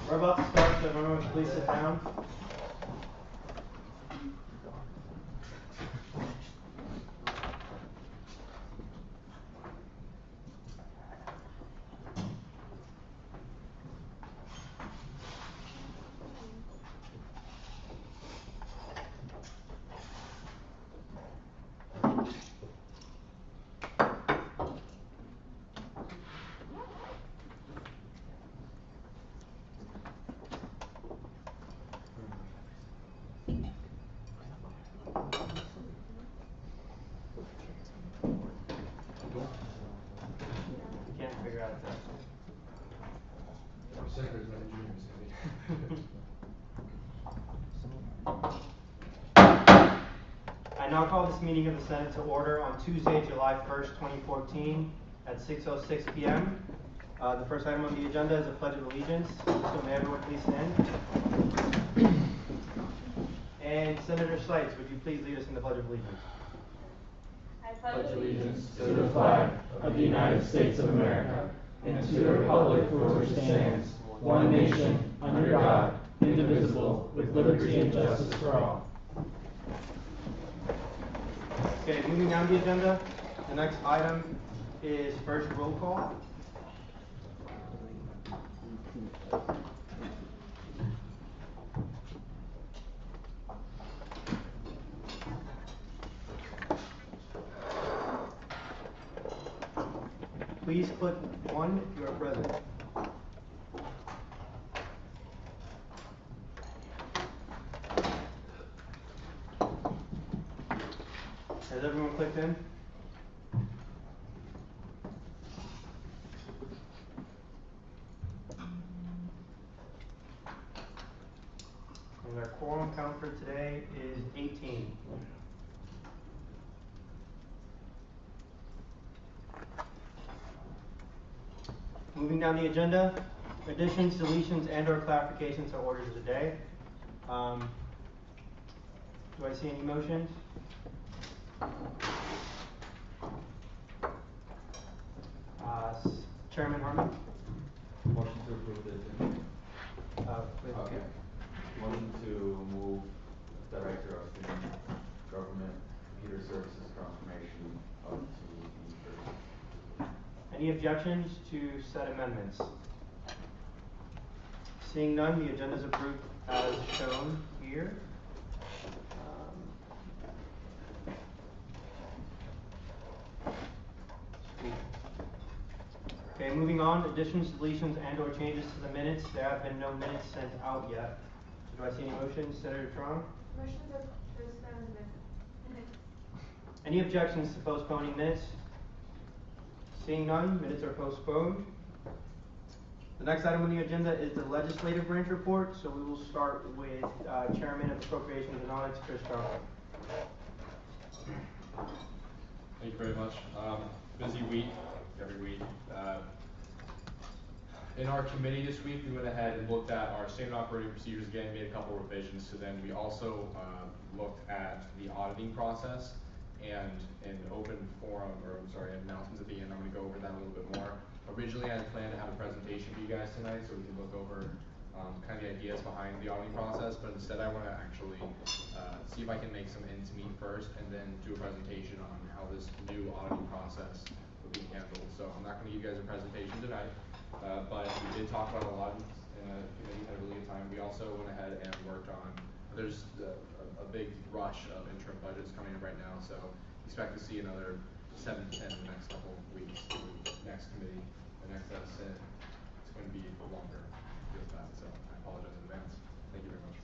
We're about to start, so everyone please sit down. Can't figure out that. Secretary's my dreams, I now call this meeting of the Senate to order on Tuesday, July 1st, 2014 at 6:06 p.m. The first item on the agenda is a Pledge of Allegiance. So may everyone please stand. And Senator Seitz, would you please lead us in the Pledge of Allegiance? I pledge Allegiance to the flag of the United States of America and to the republic for which it stands, one nation, under God, indivisible, with liberty and justice for all. Okay, moving down the agenda, the next item is first roll call. Please click 1 if you are present. Has everyone clicked in? And our quorum count for today is 18. Moving down the agenda, additions, deletions, and/or clarifications to orders of the day. Do I see any motions? Chairman Harmon? Motion to approve the agenda. Please. Okay. Motion to move Director of Student Government Computer Services confirmation up to the 30th. Any objections to said amendments? Seeing none, the agenda is approved as shown here. Okay, moving on, additions, deletions, and/or changes to the minutes. There have been no minutes sent out yet. So do I see any motions? Senator Trong? Motion to postpone the minutes. Any objections to postponing minutes? Seeing none, minutes are postponed. The next item on the agenda is the legislative branch report. So we will start with Chairman of Appropriations and Audits, Chris Strong. Thank you very much. Busy week, every week. In our committee this week, we went ahead and looked at our standard operating procedures again, made a couple revisions to them. We also looked at the auditing process and an open forum, announcements at the end. I'm going to go over that a little bit more. Originally, I had planned to have a presentation for you guys tonight so we can look over kind of the ideas behind the auditing process, but instead I want to actually see if I can make some ends meet first and then do a presentation on how this new auditing process will be handled. So I'm not going to give you guys a presentation tonight. But we did talk about a lot in a committee, had a really good time. We also went ahead and worked on, there's a big rush of interim budgets coming in right now, so expect to see another 7 to 10 in the next couple of weeks. The next committee, the next Senate, it's going to be longer with that, so I apologize in advance. Thank you very much.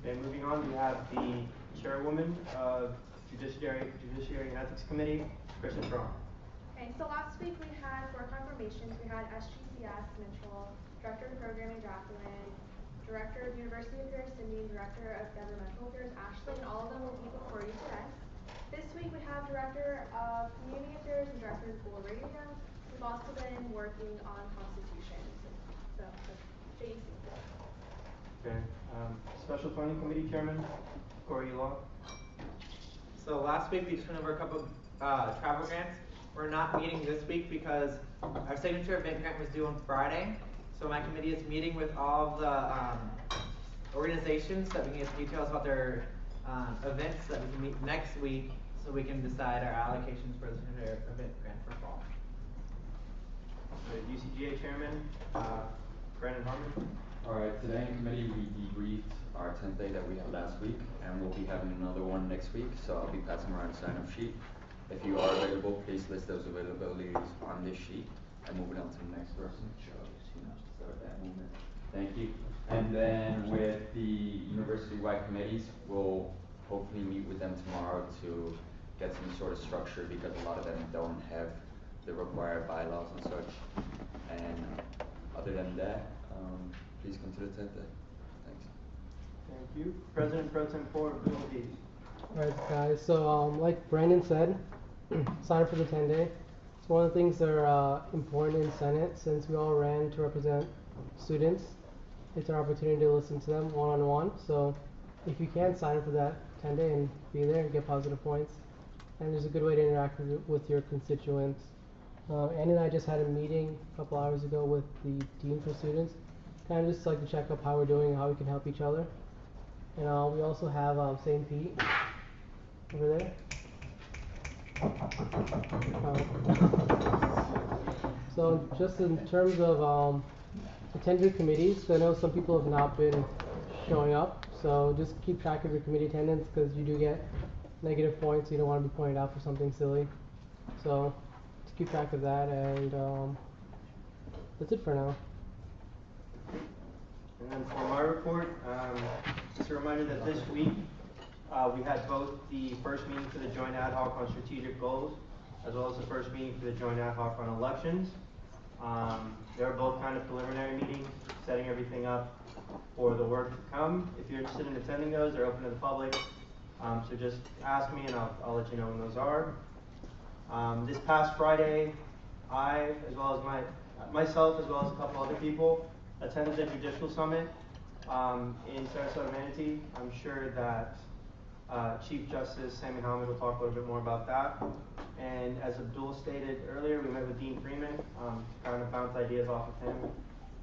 Okay, moving on, we have the Chairwoman of Judiciary and Ethics Committee, Kristen Strong. Okay, so last week we had, for confirmations, we had SGCS Mitchell, Director of Programming Jacqueline, Director of University Affairs Cindy, Director of Governmental Affairs Ashley, and all of them will be before you today. This week we have Director of Community Affairs and Director of School Radio. We've also been working on Constitution. So JEC. Okay, Special Funding Committee Chairman, Corey Law. So last week we just went over a couple travel grants. We're not meeting this week because our signature event grant was due on Friday. So my committee is meeting with all of the organizations that we can get details about their events that we can meet next week so we can decide our allocations for their event grant for fall. The UCGA Chairman, Brandon Harmon. Alright, today in committee we debriefed our 10th day that we had last week, and we'll be having another one next week, so I'll be passing around a sign-up sheet. If you are available, please list those availabilities on this sheet, and moving on to the next person. Start that movement. Thank you. And then with the university-wide committees, we'll hopefully meet with them tomorrow to get some sort of structure, because a lot of them don't have the required bylaws and such. And other than that, please come to the 10th day. Thanks. Thank you. President Pro Tem Ford, Bill Dees. Alright guys, so like Brandon said, sign up for the 10-day. It's one of the things that are important in Senate, since we all ran to represent students. It's our opportunity to listen to them one-on-one. So if you can sign up for that 10-day and be there and get positive points, and there's a good way to interact with your constituents. Andy and I just had a meeting a couple hours ago with the Dean for Students, kind of just like to check up how we're doing and how we can help each other. And we also have St. Pete over there. So just in terms of attending committees, I know some people have not been showing up, so just keep track of your committee attendance, because you do get negative points. You don't want to be pointed out for something silly. So just keep track of that, and that's it for now. And then for my report, just a reminder that this week we had both the first meeting for the joint ad hoc on strategic goals, as well as the first meeting for the joint ad hoc on elections. They were both kind of preliminary meetings, setting everything up for the work to come. If you're interested in attending those, they're open to the public. So just ask me and I'll let you know when those are. This past Friday, I, as well as myself, as well as a couple other people, attended the Judicial Summit in Sarasota, Manatee. I'm sure that Chief Justice Sammy Hamid will talk a little bit more about that. And as Abdul stated earlier, we met with Dean Freeman to kind of bounce ideas off of him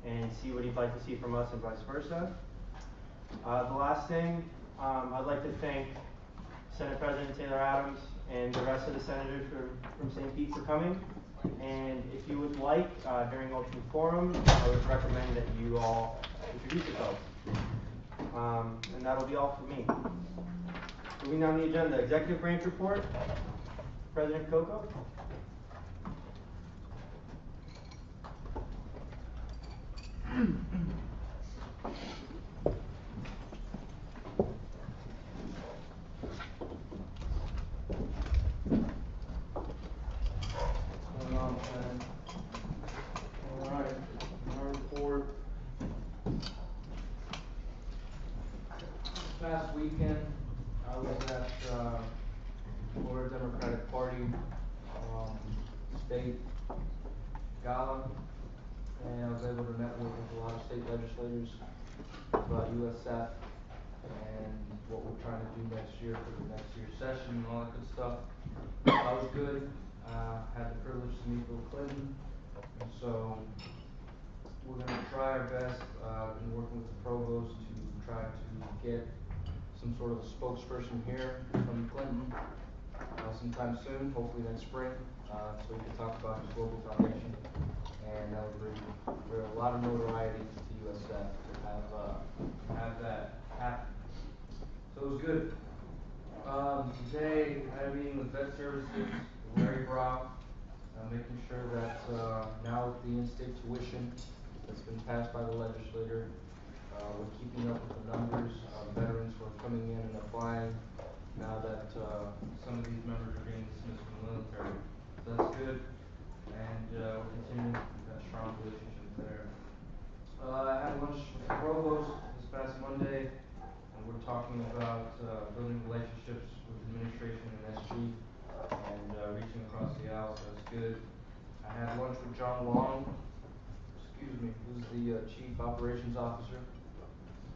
and see what he'd like to see from us and vice versa. The last thing, I'd like to thank Senate President Taylor Adams and the rest of the senators from St. Pete for coming. And if you would like, during open forum, I would recommend that you all introduce yourselves. And that'll be all for me. Moving down the agenda, Executive Branch Report, President Coco. Alright, my report. This past weekend, I was at Florida Democratic Party state gala, and I was able to network with a lot of state legislators about USF and what we're trying to do next year for the next year's session and all that good stuff. That was good. Had the privilege to meet Bill Clinton, and so we're going to try our best in working with the provost to try to get some sort of a spokesperson here from Clinton sometime soon, hopefully next spring, so we can talk about his global foundation, and that would bring a lot of notoriety to USF to have that happen. So it was good. Today I had a meeting with Vet Services, Larry Brock, making sure that now with the in-state tuition that's been passed by the legislature, we're keeping up with the numbers of veterans who are coming in and applying now that some of these members are being dismissed from the military. So that's good, and we're continuing that strong relationship there. I had lunch with the provost this past Monday, and we're talking about building relationships with administration and SG and reaching across the aisle, so that's good. I had lunch with John Long, who's the Chief Operations Officer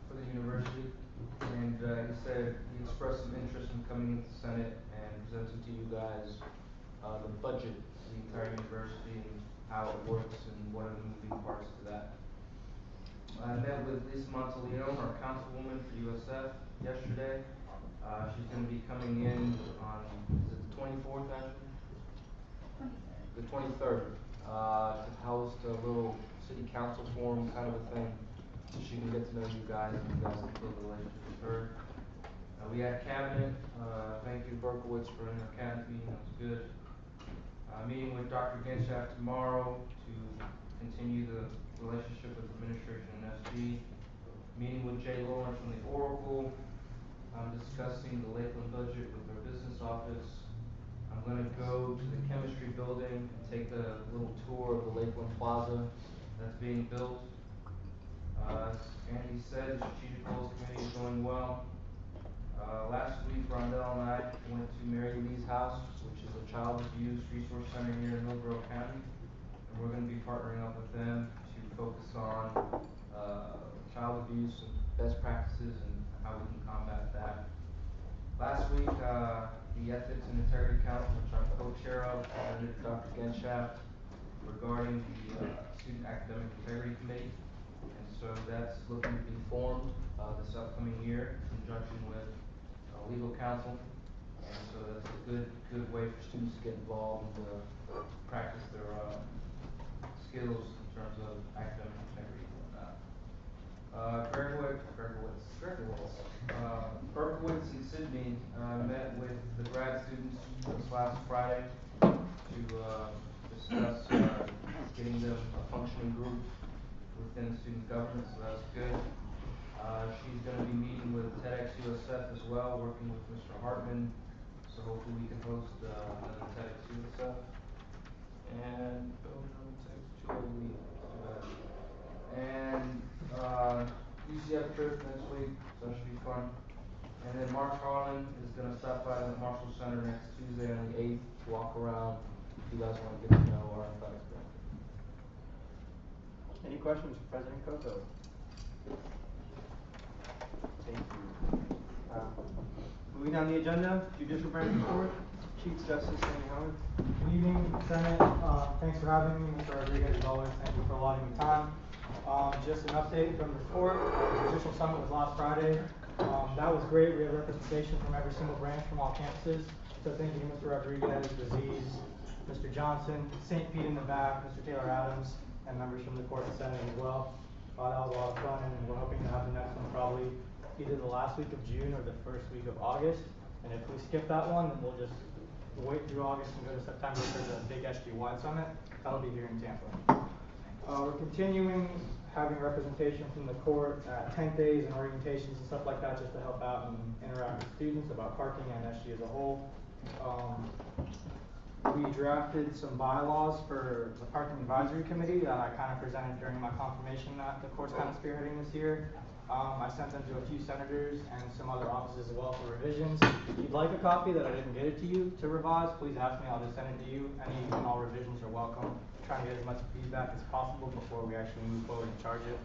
for the university, and he said he expressed some interest in coming into the Senate and presenting to you guys the budget of the entire university and how it works and what are the moving parts to that. I met with Lisa Montolino, our councilwoman for USF, yesterday. She's gonna be coming in on, is it the 24th, Ashley? The 23rd, to host a little city council forum kind of a thing, so she can get to know you guys and you guys can build a relationship with her. We had cabinet, thank you Berkowitz for running our cabinet meeting, that was good. Meeting with Dr. Genshaft tomorrow to continue the relationship with administration and SG. Meeting with Jay Lawrence from the Oracle, discussing the Lakeland budget with their business office. I'm gonna go to the chemistry building and take a little tour of the Lakeland Plaza that's being built. As Andy said, the Strategic Goals Committee is going well. Last week, Rondell and I went to Mary Lee's house, which is a child abuse resource center here in Hillsborough County. And we're gonna be partnering up with them to focus on, child abuse and best practices and how we can combat that. Last week, the Ethics and Integrity Council, which I'm co-chair of, presented to Dr. Genshaft regarding the, Student Academic Integrity Committee. And so that's looking to be formed, this upcoming year in conjunction with legal counsel, and so that's a good way for students to get involved and to practice their skills in terms of academic integrity and whatnot. Berkowitz and Sydney met with the grad students this last Friday to discuss getting them a functioning group within student government, so that's good. She's going to be meeting with TEDx USF as well, working with Mr. Hartman, so hopefully we can host another TEDx USF. And, and UCF trip next week, so that should be fun. And then Mark Harlan is going to stop by the Marshall Center next Tuesday on the 8th to walk around if you guys want to get to know our athletics director. Any questions for President Coco? Thank you. Moving down the agenda, Judicial Branch Report, Chief Justice Sandy Howard. Good evening, Senate. Thanks for having me, Mr. Rodriguez, as always. Thank you for allotting me time. Just an update from the court. The Judicial Summit was last Friday. That was great. We had representation from every single branch from all campuses. So thank you to Mr. Rodriguez, Aziz, Mr. Johnson, St. Pete in the back, Mr. Taylor Adams, and members from the court and Senate as well. That was a lot of fun, and we're hoping to have the next one probably either the last week of June or the first week of August. And if we skip that one, then we'll just wait through August and go to September for the big SG-wide summit. That'll be here in Tampa. We're continuing having representation from the court at 10th days and orientations and stuff like that, just to help out and interact with students about parking and SG as a whole. We drafted some bylaws for the Parking Advisory Committee that I kind of presented during my confirmation that the court's kind of spearheading this year. I sent them to a few senators and some other offices as well for revisions. If you'd like a copy that I didn't get it to you to revise, please ask me, I'll just send it to you. Any and all revisions are welcome. Trying to get as much feedback as possible before we actually move forward and charge it.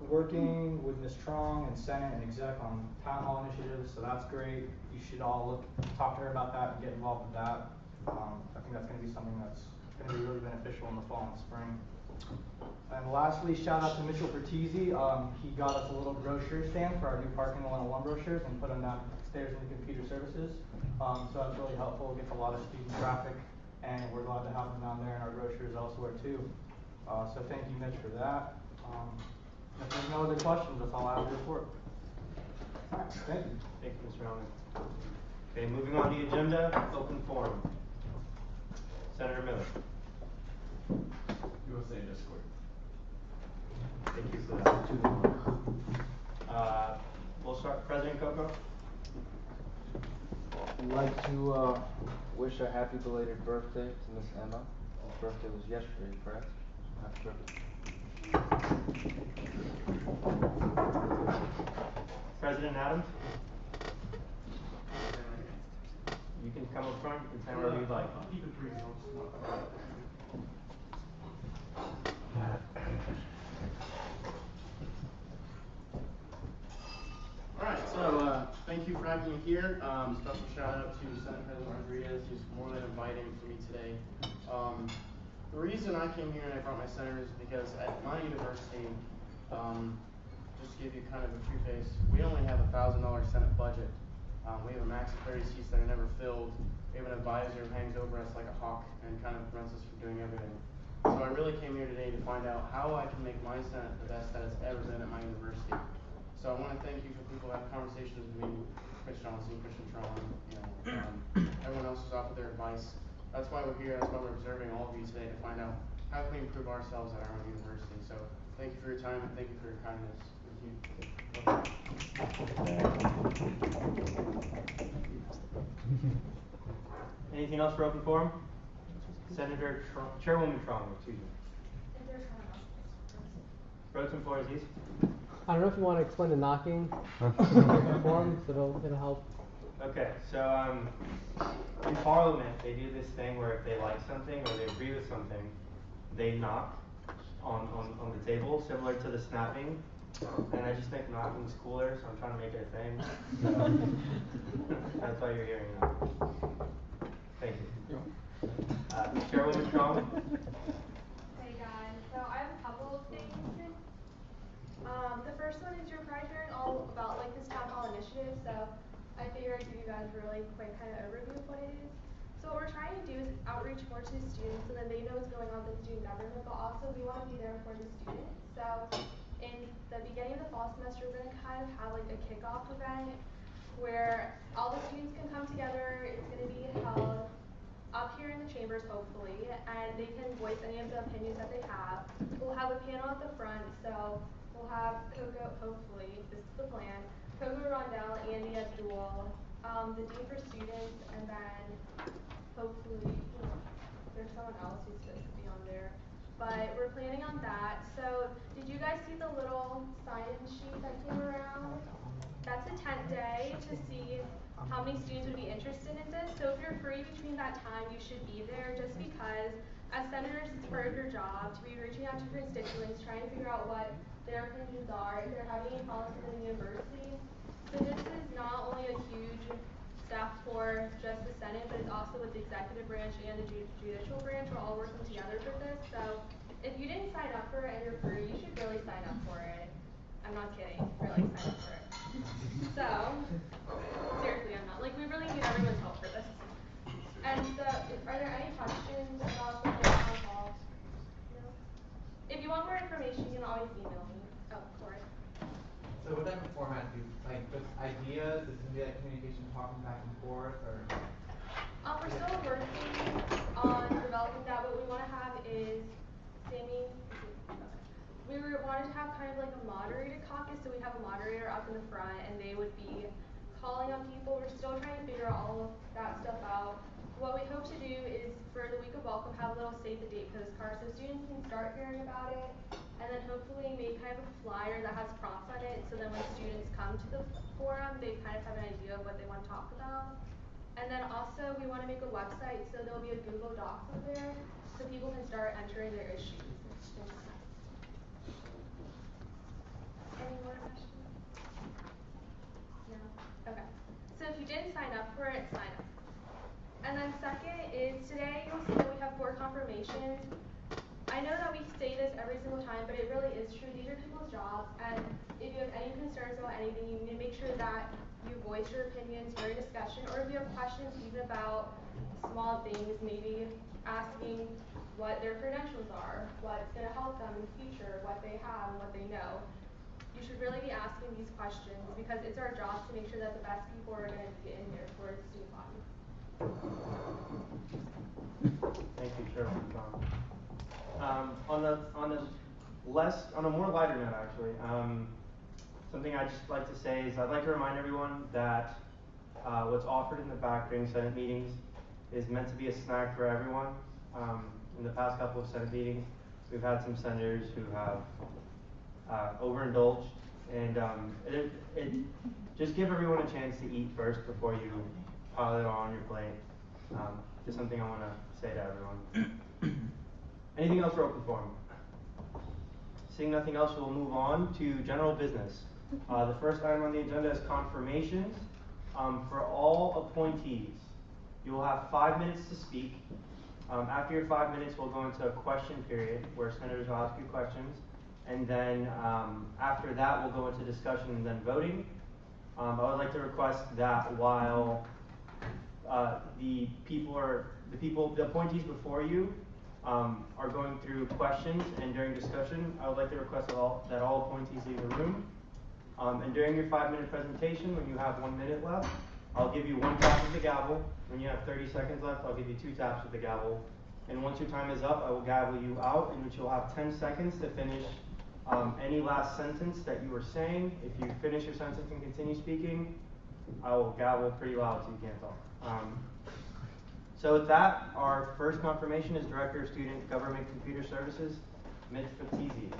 Working with Ms. Trong and Senate and Exec on town hall initiatives, so that's great. You should all talk to her about that and get involved with that. I think that's going to be something that's going to be really beneficial in the fall and spring. And lastly, shout out to Mitchell Bertizzi. He got us a little brochure stand for our new Parking 101 brochures and put them downstairs in the computer services. So that's really helpful. It gets a lot of student traffic, and we're glad to have them down there in our brochures elsewhere too. So thank you, Mitch, for that. If there's no other questions, that's all I have to report. All right, thank you. Thank you, Mr. Hellman. Okay, moving on the agenda, open forum. Senator Miller. USA Discord. Thank you for that. We'll start, President Coco. I'd like to wish a happy belated birthday to Miss Emma. Her birthday was yesterday, correct? Happy birthday. President Adams. You can come up front, you can stand wherever you'd like. I'll keep it brief. Alright, so thank you for having me here. Special shout out to Senate President Rodriguez. He's more than inviting for me today. The reason I came here and I brought my senators is because at my university, just to give you kind of a preface, we only have $1,000 Senate budget. We have a max of 30 seats that are never filled. We have an advisor who hangs over us like a hawk and kind of prevents us from doing everything. So I really came here today to find out how I can make my Senate the best that it's ever been at my university. So I want to thank you for people who have conversations with me, Chris Johnson, Christian Tron, everyone else who's offered their advice. That's why we're here, that's why we're observing all of you today to find out how can we improve ourselves at our own university. So thank you for your time and thank you for your kindness. Anything else for open forum? Chairwoman Trong, excuse me. Pro Tem Flores. I don't know if you want to explain the knocking form, so it'll help. Okay, so in Parliament they do this thing where if they like something or they agree with something, they knock on the table, similar to the snapping. And I just think knocking's cooler, so I'm trying to make it a thing. So that's why you're hearing that. Thank you. Chairwoman Strong. Hey guys, so I have a couple of things. The first one is you're probably hearing all about like this town hall initiative, so I figured I'd give you guys a really quick kind of overview of what it is. So what we're trying to do is outreach more to the students so that they know what's going on with student government, but also we want to be there for the students. So in the beginning of the fall semester, we're going to kind of have like a kickoff event where all the students can come together. It's going to be held up here in the chambers, hopefully, and they can voice any of the opinions that they have. We'll have a panel at the front, so we'll have Coco, hopefully, this is the plan, Coco Rondell, Andy Abdul, the Dean for Students, and then hopefully, there's someone else who's supposed to be on there. But we're planning on that. So did you guys see the little sign-in sheet that came around? That's a 10-day to see how many students would be interested in this. So if you're free between that time, you should be there just because as senators, it's part of your job to be reaching out to constituents, trying to figure out what their opinions are, if they're having any problems within the university. So this is not only a huge step for just the Senate, but it's also with the executive branch and the judicial branch. We're all working together for this. So if you didn't sign up for it and you're free, you should really sign up for it. I'm not kidding. Really sign up for it. So, seriously, I'm not. Like, we really need everyone's help for this. And so, are there any questions about the town hall? No? If you want more information, you can always email me. Oh, Corey. So what type of format do you, like, with ideas, is it gonna be like communication talking back and forth, or? We're still working on developing that. What we want to have is Sammy. We wanted to have kind of like a moderated caucus, so we'd have a moderator up in the front, and they would be calling on people. We're still trying to figure all of that stuff out. What we hope to do is for the week of welcome, have a little save the date postcard so students can start hearing about it, and then hopefully make kind of a flyer that has prompts on it, so then when students come to the forum, they kind of have an idea of what they want to talk about. And then also we want to make a website, so there'll be a Google Docs up there, so people can start entering their issues. Any more questions? No? Okay. So if you didn't sign up for it, sign up. And then second is today you'll see that we have 4 confirmations. I know that we say this every single time, but it really is true. These are people's jobs, and if you have any concerns about anything, you need to make sure that you voice your opinions during discussion, or if you have questions even about small things, maybe asking what their credentials are, what's going to help them in the future, what they have and what they know. You should really be asking these questions because it's our job to make sure that the best people are going to be in here for the student body. Thank you, Chairman Tom. On a more lighter note, actually, something I'd just like to say is I'd like to remind everyone that what's offered in the back during Senate meetings is meant to be a snack for everyone. In the past couple of Senate meetings, we've had some senators who have overindulged, and just give everyone a chance to eat first before you pile it all on your plate. Just something I want to say to everyone. Anything else for open forum? Seeing nothing else, we'll move on to general business. The first item on the agenda is confirmations. For all appointees, you will have 5 minutes to speak. After your 5 minutes, we'll go into a question period where senators will ask you questions. And then after that, we'll go into discussion and then voting. I would like to request that while the appointees before you are going through questions and during discussion, I would like to request that all appointees leave the room. And during your 5-minute presentation, when you have 1 minute left, I'll give you 1 tap of the gavel. When you have 30 seconds left, I'll give you 2 taps of the gavel. And once your time is up, I will gavel you out, in which you'll have 10 seconds to finish any last sentence that you were saying. If you finish your sentence and continue speaking, I will gavel pretty loud so you can't talk. So with that, our first confirmation is Director of Student Government Computer Services, Mitch Fatizzi.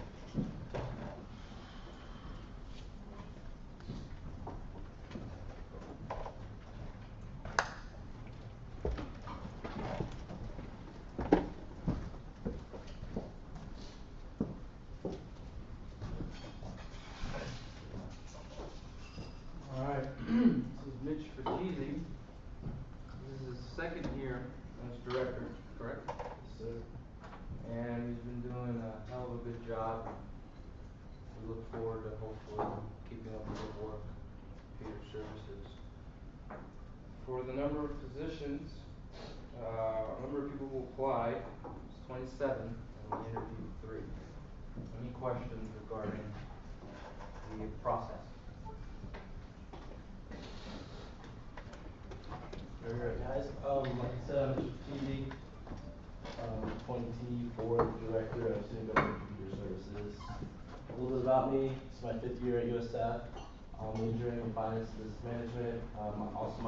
Alright, this is Mitch Fatizzi. This is his second year as director, correct? Yes, sir. And he's been doing a hell of a good job. We look forward to hopefully keeping up the good work, computer services. For the number of positions, number of people who applied is 27, and we interviewed 3. Any questions regarding the process? Alright guys, like I said, I'm Mr. Fatizzi, appointee for Director of Student Government Computer Services. A little bit about me, it's my 5th year at USF. Majoring in Finance and Business Management, also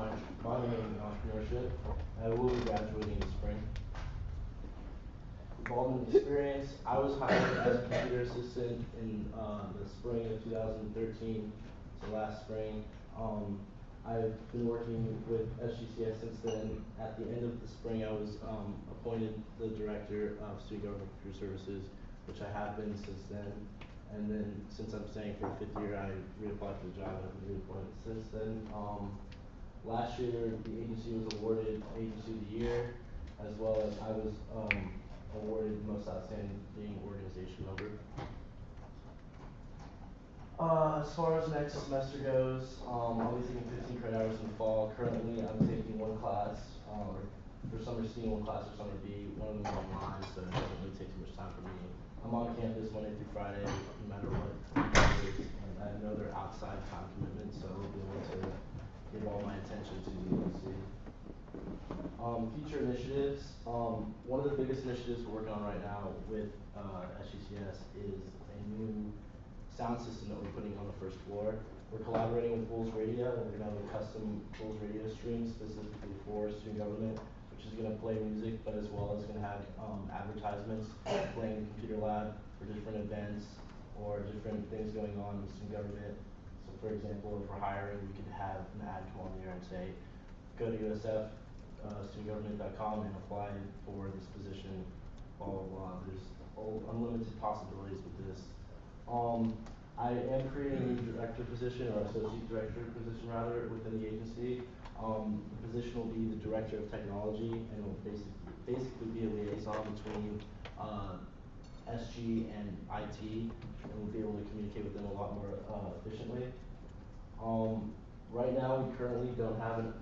minoring in Entrepreneurship. I will be graduating in spring. Involvement and experience, I was hired as a computer assistant in the spring of 2013, so last spring. I've been working with SGCS since then. At the end of the spring, I was appointed the Director of Student Government Computer Services, which I have been since then. And then, since I'm staying for a 5th year, I reapplied for the job and I've been reappointed since then. Last year, the agency was awarded Agency of the Year, as well as I was awarded Most Outstanding Organization Member. As far as next semester goes, I'll be taking 15 credit hours in the fall. Currently, I'm taking 1 class, for summer C, 1 class for summer B. One of them is online, so it doesn't really take too much time for me. I'm on campus Monday through Friday, no matter what it is, and I have no other outside time commitments, so I'll be able to give all my attention to the agency. Future initiatives. One of the biggest initiatives we're working on right now with SGCS is a new sound system that we're putting on the 1st floor. We're collaborating with Bulls Radio, and we're gonna have a custom Bulls Radio stream specifically for student government, which is gonna play music, but as well as gonna have advertisements playing in the computer lab for different events or different things going on in student government. So for example, if we're hiring, we could have an ad come on there and say, go to USF studentgovernment.com and apply for this position, blah blah blah. There's unlimited possibilities with this. I am creating a new director position, or associate director position rather, within the agency. The position will be the Director of Technology, and will basically be a liaison between SG and IT, and we'll be able to communicate with them a lot more efficiently. Right now, we currently don't have an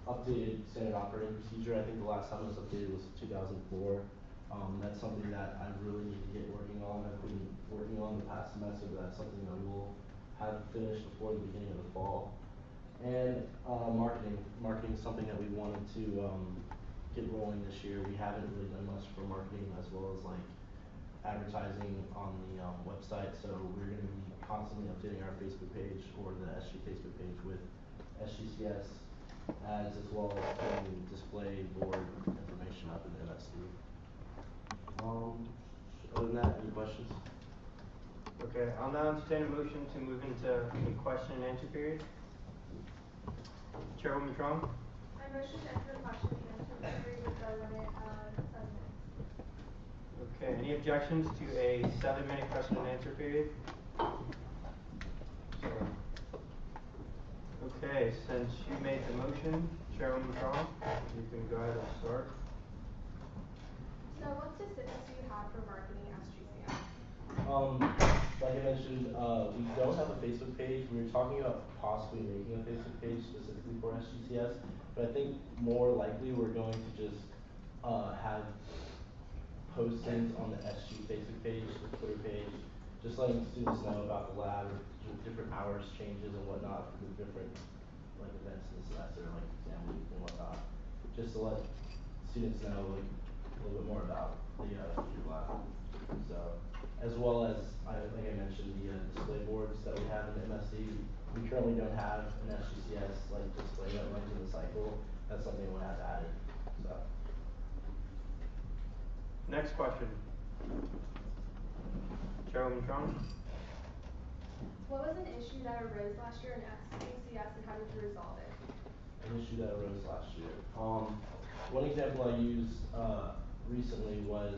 updated standard operating procedure. I think the last time it was updated was 2004. That's something that I really need to get working on. I've been working on the past semester, but that's something that we will have finished before the beginning of the fall. And marketing. Marketing is something that we wanted to get rolling this year. We haven't really done much for marketing, as well as like advertising on the website. So we're going to be constantly updating our Facebook page, or the SG Facebook page, with SGCS ads, as well as putting display board information up in the MSD. Other than that, any questions? Okay, I'll now entertain a motion to move into the question and answer period. Chairwoman Trong? I motion to enter the question and answer period with a limit of 7 minutes. Okay, any objections to a 7-minute question and answer period? Okay, since you made the motion, Chairwoman Trong, you can go ahead and start. So what specifics do you have for marketing SGCS? Like I mentioned, we don't have a Facebook page. We were talking about possibly making a Facebook page specifically for SGCS, but I think more likely we're going to just have postings on the SG Facebook page, the Twitter page, just letting students know about the lab, or different hours changes and whatnot for the different like events in the semester, like exam week and whatnot, just to let students know like a little bit more about the future lab. So, as well as like I mentioned, the display boards that we have in the MSC. We currently don't have an SGCS like display that runs in the cycle. That's something we'll have added. So. Next question. Chairwoman Trump? What was an issue that arose last year in SGCS and how did you resolve it? An issue that arose last year. One example I used recently was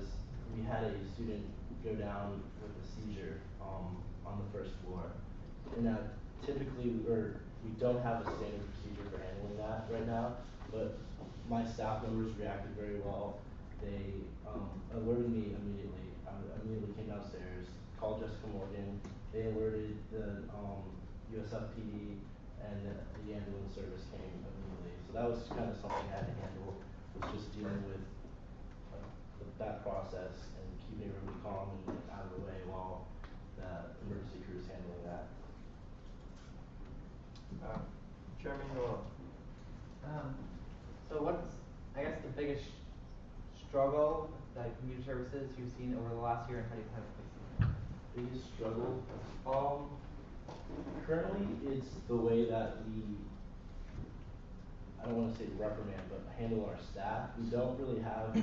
we had a student go down with a seizure on the first floor. And now typically we don't have a standard procedure for handling that right now, but my staff members reacted very well. They alerted me immediately. I immediately came downstairs, called Jessica Morgan. They alerted the USFPD, and the ambulance service came immediately. So that was kind of something I had to handle, was just dealing with that process and keeping everybody calm and out of the way while the emergency crew is handling that. Chairman Noel? So what's, I guess, the biggest struggle that community services you've seen over the last year, and how do you kind of fix it? Biggest struggle? Currently it's the way that we, I don't wanna say reprimand, but handle our staff. We don't really have,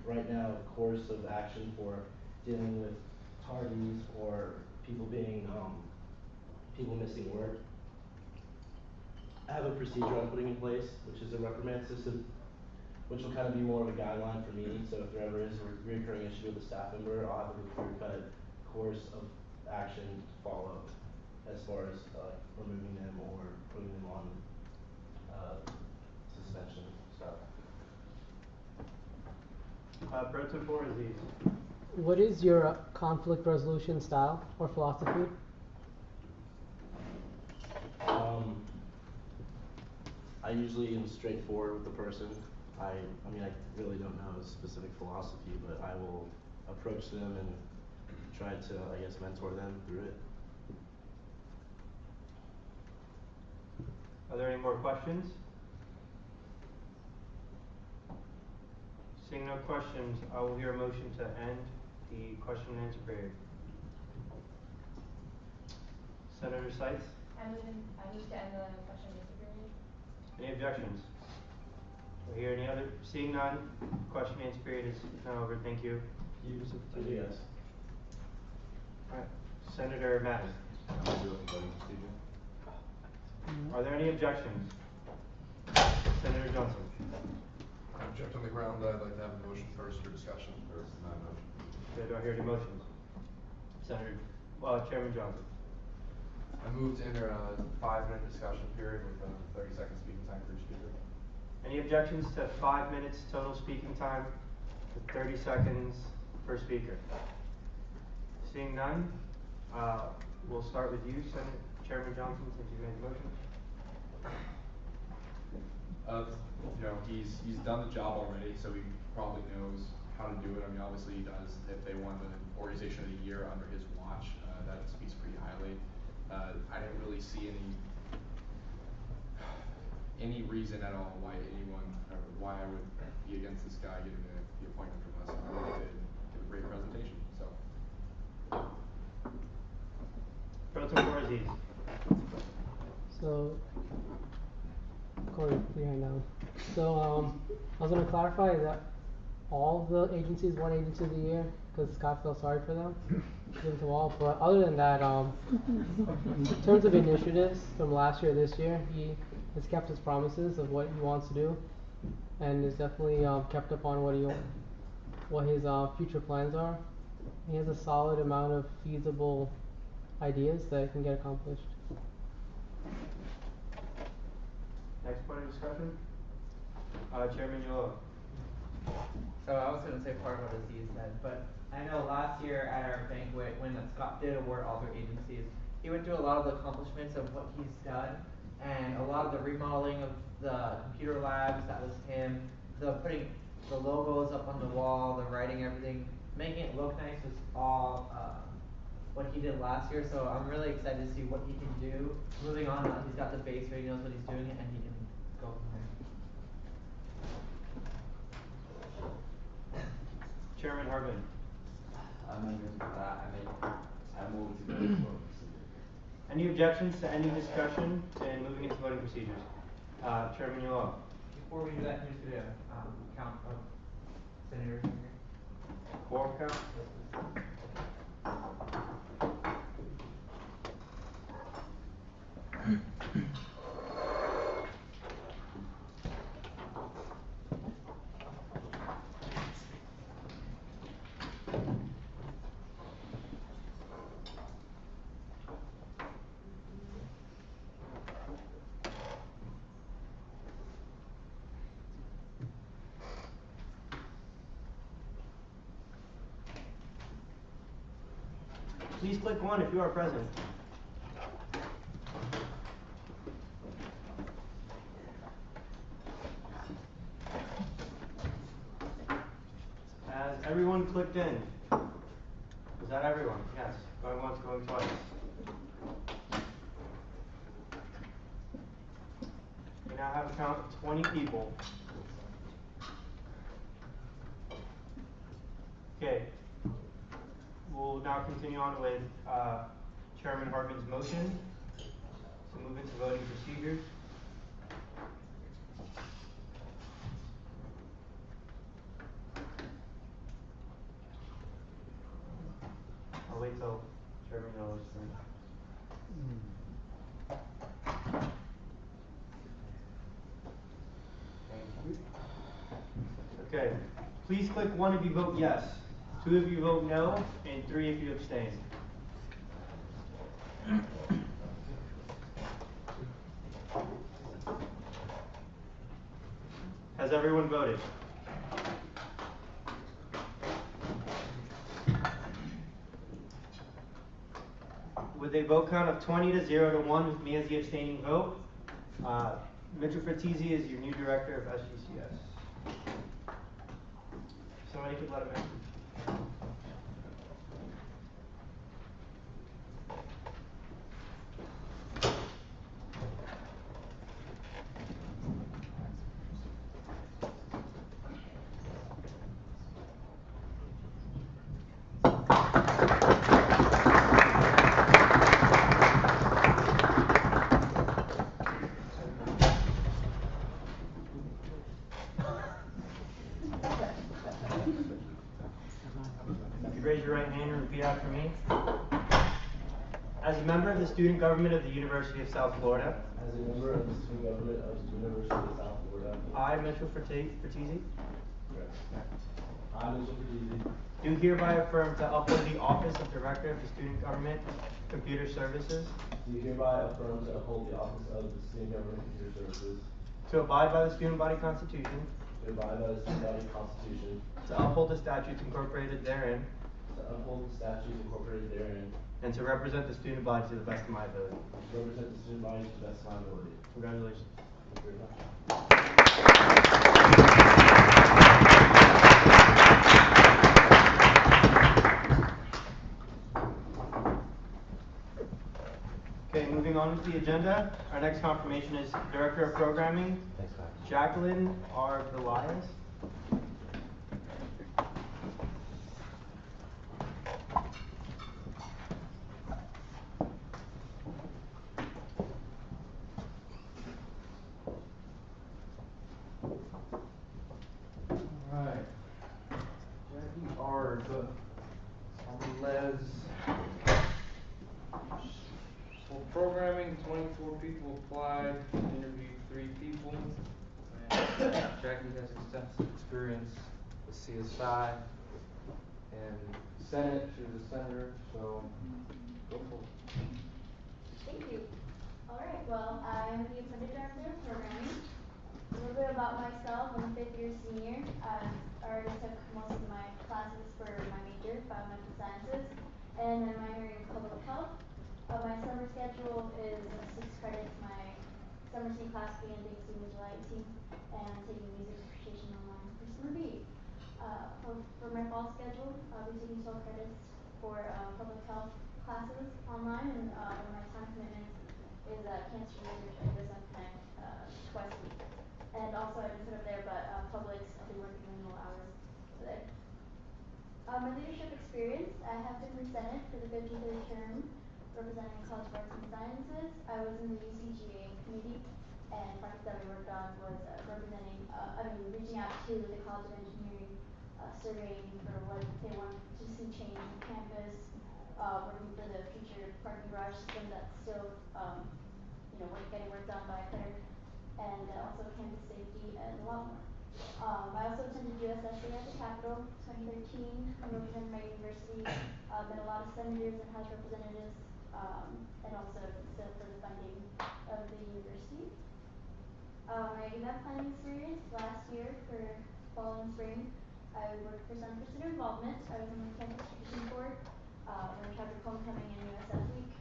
right now, a course of action for dealing with tardies or people being, people missing work. I have a procedure I'm putting in place, which is a reprimand system, which will kind of be more of a guideline for me. So if there ever is a recurring issue with a staff member, I'll have a clear-cut course of action to follow as far as removing them or putting them on suspension. So. Pro Tempore Aziz? What is your conflict resolution style or philosophy? I usually am straightforward with the person. I mean, I really don't know a specific philosophy, but I will approach them and try to, I guess, mentor them through it. Are there any more questions? Seeing no questions, I will hear a motion to end the question and answer period. Senator Sites? I move to end the question and answer period. Any objections? Do I hear any other? Seeing none, question and answer period is now over. Thank you. Thank you, guys. Alright, Senator Madden. Are there any objections? Senator Johnson. Object on the ground, I'd like to have a motion first for discussion. First, not a motion. Okay, do I hear any motions? Senator, Chairman Johnson. I move to enter a 5-minute discussion period with a 30-second speaking time for each speaker. Any objections to 5 minutes total speaking time with 30 seconds per speaker? Seeing none, we'll start with you, Chairman Johnson, since you made the motion. You know, he's done the job already, so he probably knows how to do it. I mean, obviously he does. If they won the Organization of the Year under his watch, that speaks pretty highly. I didn't really see any reason at all why why I would be against this guy getting the appointment from us. He really did give a great presentation. So. Pro Tempore Aziz. So, Corey, behind now. So, I was gonna clarify that all of the agencies won Agency of the Year, because Scott felt sorry for them, give them to all. But other than that, in terms of initiatives from last year, this year, he has kept his promises of what he wants to do, and has definitely kept up on what his future plans are. He has a solid amount of feasible ideas that can get accomplished. Next point of discussion? Chairman Yolo. So I was gonna say part of what Aziz said, but I know last year at our banquet, when Scott did award all their agencies, he went through a lot of the accomplishments of what he's done, and a lot of the remodeling of the computer labs, that was him, the putting the logos up on the wall, the writing, everything, making it look nice was all, what he did last year, so I'm really excited to see what he can do. Moving on, now he's got the base, so he knows what he's doing, and he can go from there. Chairman Hartman. I move to go to vote. Any objections to any discussion and moving into voting procedures? Chairman Yulon. Before we do that, can you do a count of senators in here? Quorum count? Please click 1 if you are present. Has everyone clicked in? Is that everyone? Yes. Going once, going twice. We now have a count of 20 people. Okay. We'll now continue on with Chairman Hartman's motion to move into voting procedures. I'll wait till Chairman Miller's turn. Thank you. Okay. Please click 1 if you vote yes, 2 if you vote no, and 3 if you abstain. Has everyone voted? With a vote count of 20 to 0 to 1 with me as the abstaining vote, Mitchell Fratesi is your new director of SGCS. Somebody could let him in. Raise your right hand and repeat after me. As a member of the student government of the University of South Florida, As a member of the student government of the University of South Florida, I, Mitchell Fratesi, I, Mitchell Fratesi, do hereby affirm to uphold the office of Director of the Student Government Computer Services, do hereby affirm to uphold the office of the student government computer services, to abide by the Student Body Constitution, to abide by the student body constitution, to uphold the statutes incorporated therein, to uphold the statutes incorporated therein, and to represent the student body to the best of my ability. to represent the student body to the best of my ability. Congratulations. Thank you very much. Okay, moving on with the agenda. Our next confirmation is Director of Programming, Thanks, Matt. Jacqueline R. Golias. Alright. Jackie R. on Les. For programming, 24 people applied, interviewed 3 people. And Jackie has extensive experience with CSI and Senate. She was a senator, so go for it. Thank you. Alright, well, I am the Assistant Director of Programming. A little bit about myself, I'm a 5th year senior. already took most of my classes for my major, biomedical sciences, and my minor in public health. My summer schedule is 6 credits. My summer C class begins July 18th, and I'm taking music appreciation online for summer B. For my fall schedule, I'll be taking 12 credits for public health classes online, and one of my time commitments is cancer research at USF Connect twice a week. And also, I didn't put up there, but Publix, I'll be working minimal hours today. My leadership experience, I have been presented for the 53rd term representing College of Arts and Sciences. I was in the UCGA committee, and project that we worked on was reaching out to the College of Engineering, surveying for what they want to see change in campus, working for the future parking garage system that's still, getting worked on by Center, and also campus safety and a lot more. I also attended USSA at the Capitol 2013. I represented my university, met a lot of senators and House representatives, and also stood for the funding of the university. My event planning experience last year for fall and spring, I worked for Center for Student Involvement. I was on the campus tradition board. We're in charge of homecoming and USF week.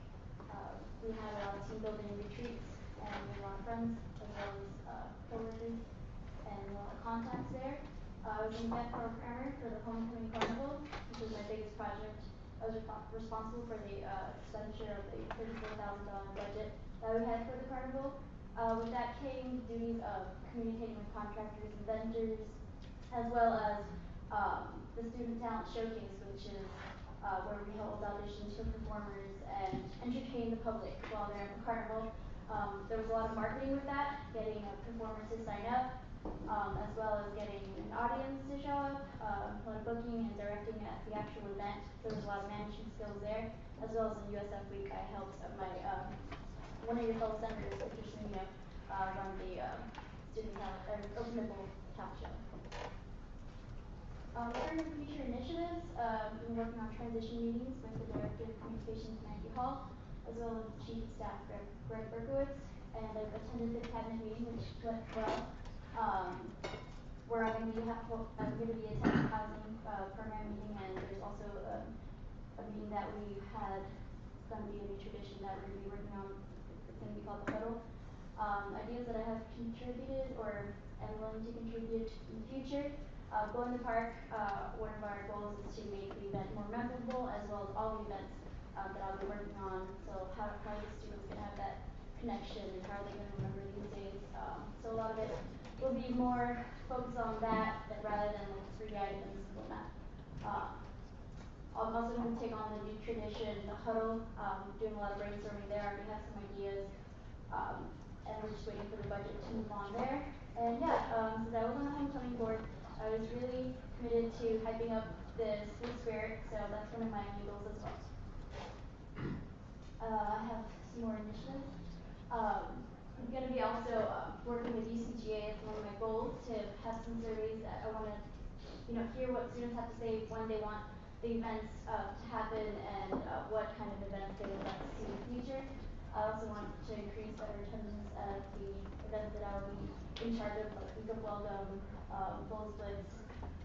We had a lot of team building retreats, and we had a lot of friends as well as coworkers and a lot of contacts there. I was an event programmer for the Homecoming Carnival, which was my biggest project. I was responsible for the expenditure of the $34,000 budget that we had for the carnival. With that came duties of communicating with contractors and vendors, as well as the Student Talent Showcase, which is where we hold auditions for performers and entertain the public while they're at the carnival. There was a lot of marketing with that, getting performers to sign up, as well as getting an audience to show up, a lot of booking and directing at the actual event. There was a lot of management skills there, as well as in USF week I helped my one of your fellow senators, Victor Sunino, run the student talent open nipple talent show. During the future initiatives, we've been working on transition meetings with the Director of Communications, Maggie Hall, as well as the Chief of Staff, Greg Berkowitz, and I've attended the cabinet meeting, which went well. Where I'm going to be attending a housing program meeting, and there's also a meeting that we had. It's going to be a new tradition that we're going to be working on. It's going to be called the Huddle. Ideas that I have contributed or am willing to contribute in the future. Go in the park. One of our goals is to make the event more memorable, as well as all the events that I'll be working on. So how are the students going to have that connection, and how are they going to remember these days? So a lot of it will be more focused on that rather than like 3 items and whatnot. I'm also going to take on the new tradition, the Huddle. Doing a lot of brainstorming there. I already have some ideas. And we're just waiting for the budget to move on there. And yeah, since I was on the homecoming board, I was really committed to hyping up the school spirit, so that's one of my main goals as well. I have some more initiatives. I'm going to be also working with UCGA as one of my goals to have some surveys that I want to, hear what students have to say when they want the events to happen, and what kind of events they would like to see in the future. I also want to increase better attendance at the events that I will be in charge of, like Week of Welcome, Full Splits,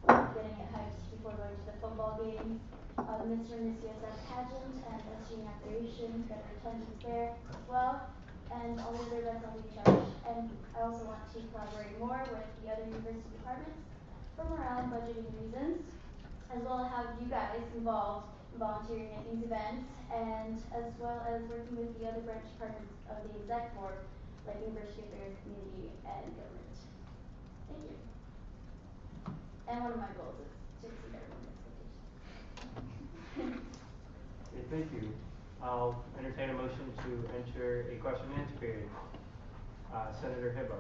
getting it hyped before going to the football games, the Mr. and Miss USF pageant, and SG Inauguration, better attendance there as well, and all the other events I'll be in charge. And I also want to collaborate more with the other university departments for morale and budgeting reasons, as well as have you guys involved in volunteering at these events, and as well as working with the other branch departments of the exec board, like University Affairs, Community, and Government. Thank you. And one of my goals is to exceed everyone's expectations. Okay, thank you. I'll entertain a motion to enter a question and answer period. Senator Hibba.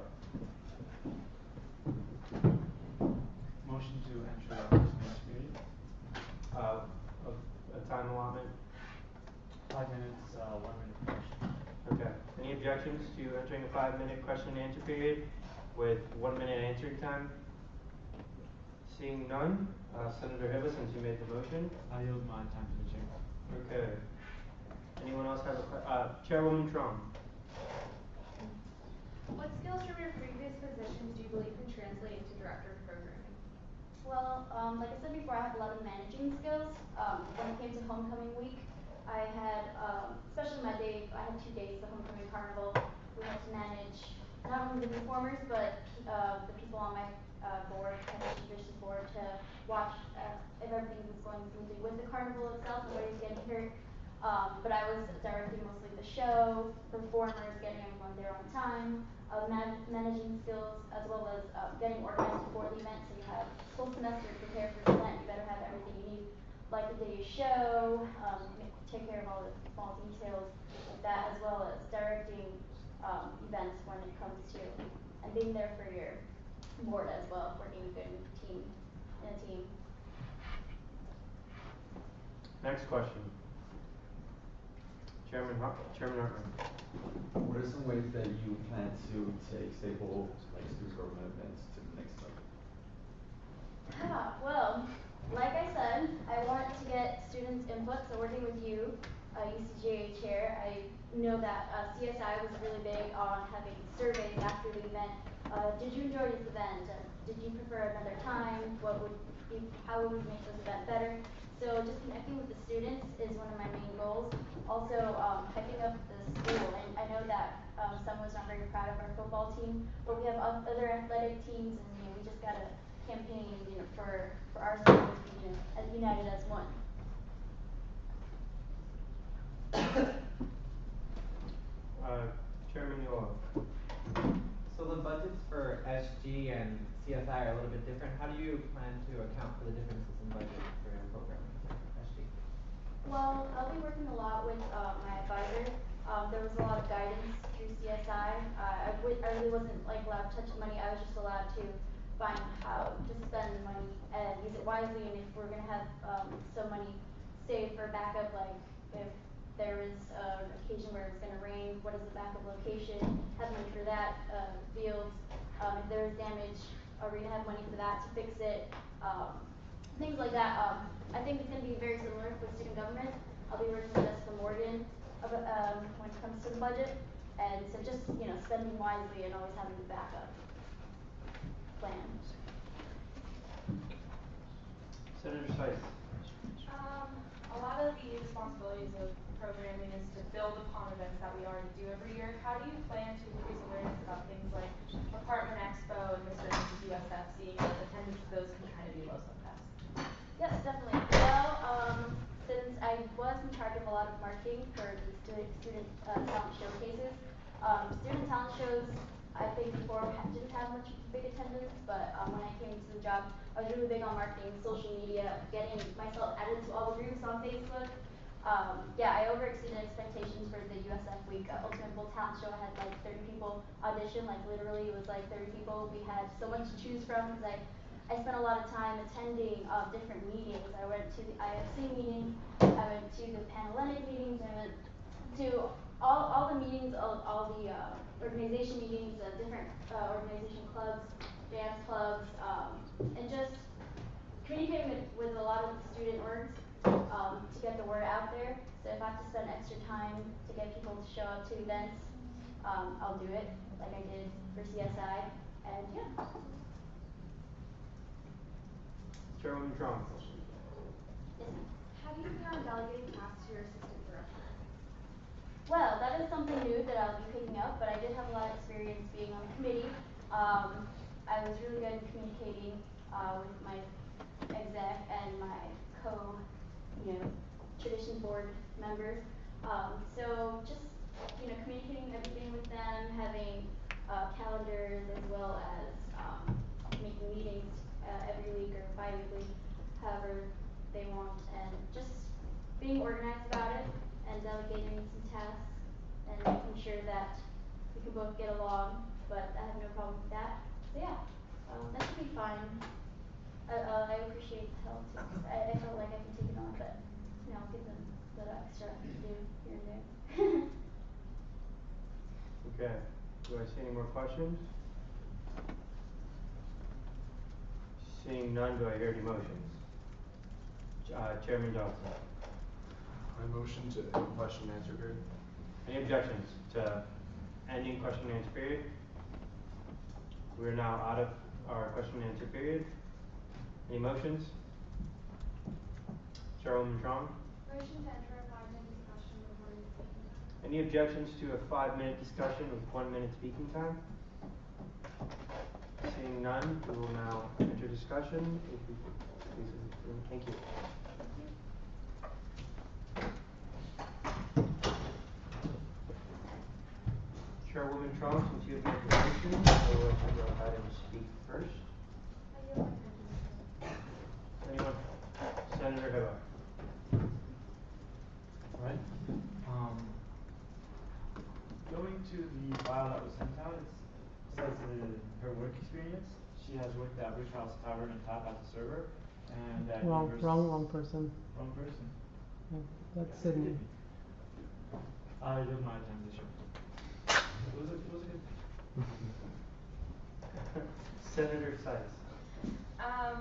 Motion to enter a question and answer period. A time allotment. 5 minutes, 1 minute per question. Okay. Any objections to entering a 5-minute question and answer period with 1 minute answering time? Seeing none, Senator Hibba, since you made the motion. I yield my time to the chair. Okay. Anyone else have a Chairwoman Trump. What skills from your previous positions do you believe can translate into director of programming? Well, like I said before, I have a lot of managing skills. When it came to homecoming week, I had, especially my day, I had 2 days, the homecoming carnival. We had to manage not only the performers, but the people on my board, my tradition board, to watch if everything was going smoothly with the carnival itself, nobody's getting hurt. But I was directing mostly the show, performers, getting everyone there on time, managing skills, as well as getting organized before the event. So you have full semester to prepare for the event. You better have everything you need, like the day of show, take care of all the small details like that, as well as directing events when it comes to, and being there for your board as well, working good in a team. Next question. Chairman Hartman. What are some ways that you plan to take staple like student government events to the next level? Well, like I said, I want to get students' input, so working with you, UCGA chair, I know that CSI was really big on having surveys after the event. Did you enjoy this event? Did you prefer another time? How would we make this event better? So just connecting with the students is one of my main goals. Also, hyping up the school, and I know that someone's not very proud of our football team, but we have other athletic teams, and we just gotta campaign, for our students to be, as united as one. Chairman Yoa. So the budgets for SG and CSI are a little bit different. How do you plan to account for the differences in budget for your programming for SG? Well, I'll be working a lot with my advisor. There was a lot of guidance through CSI. I really wasn't allowed to touch the money. I was just allowed to find how to spend the money and use it wisely. And if we're gonna have some money saved for backup, like if there is an occasion where it's gonna rain, what is the backup location? Have money for that. Fields. If there is damage, are we gonna have money for that to fix it? Things like that. I think it's gonna be very similar with student government. I'll be working with Jessica Morgan when it comes to the budget, and so just spending wisely and always having the backup plan. Senator Sykes. A lot of the responsibilities of programming is to build upon events that we already do every year. How do you plan to increase awareness about things like Apartment Expo and Mr. and Mrs. USF, seeing that attendance of those can kind of be low sometimes? Yes, definitely. Well, since I was in charge of a lot of marketing for the student talent showcases, student talent shows, I think before didn't have much big attendance, but when I came to the job, I was really big on marketing, social media, getting myself added to all the groups on Facebook. Yeah, I overexceeded expectations for the USF week. Ultimate Bowl Talent Show, I had like 30 people audition, like literally it was like 30 people. We had so much to choose from because I spent a lot of time attending different meetings. I went to the IFC meeting, I went to the Panhellenic meetings, I went to all the meetings, all the organization meetings, different organization clubs, dance clubs, and just communicating with a lot of the student orgs to get the word out there. So if I have to spend extra time to get people to show up to events, I'll do it like I did for CSI, and yeah. Chairwoman Trump. Yes, ma'am. How do you plan on delegating tasks to your assistant director? Well, that is something new that I'll be picking up, but I did have a lot of experience being on the committee. I was really good at communicating with my exec and my tradition board members. So just communicating everything with them, having calendars as well as making meetings every week or bi-weekly, however they want, and just being organized about it and delegating some tasks and making sure that we can both get along, but I have no problem with that. So yeah, that should be fine. I appreciate the help too. I felt like I can take it on, but I'll give them a little extra to do here and there. Okay. Do I see any more questions? Seeing none, do I hear any motions? Chairman Johnson. I motion to end question and answer period. Any objections to ending question and answer period? We are now out of our question and answer period. Any motions? Chairwoman Trong? Motion to enter a 5-minute discussion with 1 minute speaking time. Any objections to a 5-minute discussion with 1 minute speaking time? Seeing none, we will now enter discussion. If you could please leave the room. Thank you. Chairwoman Trump, since you have the information, I will let you go ahead and speak first. Anyone? Senator Hibbard. Alright, going to the file that was sent out, it says in her work experience, she has worked at Rich House Tavern and Tap as a server, and at Wrong person. Wrong person. Yeah, that's Sydney. It was my transition. It was a good Senator Sykes.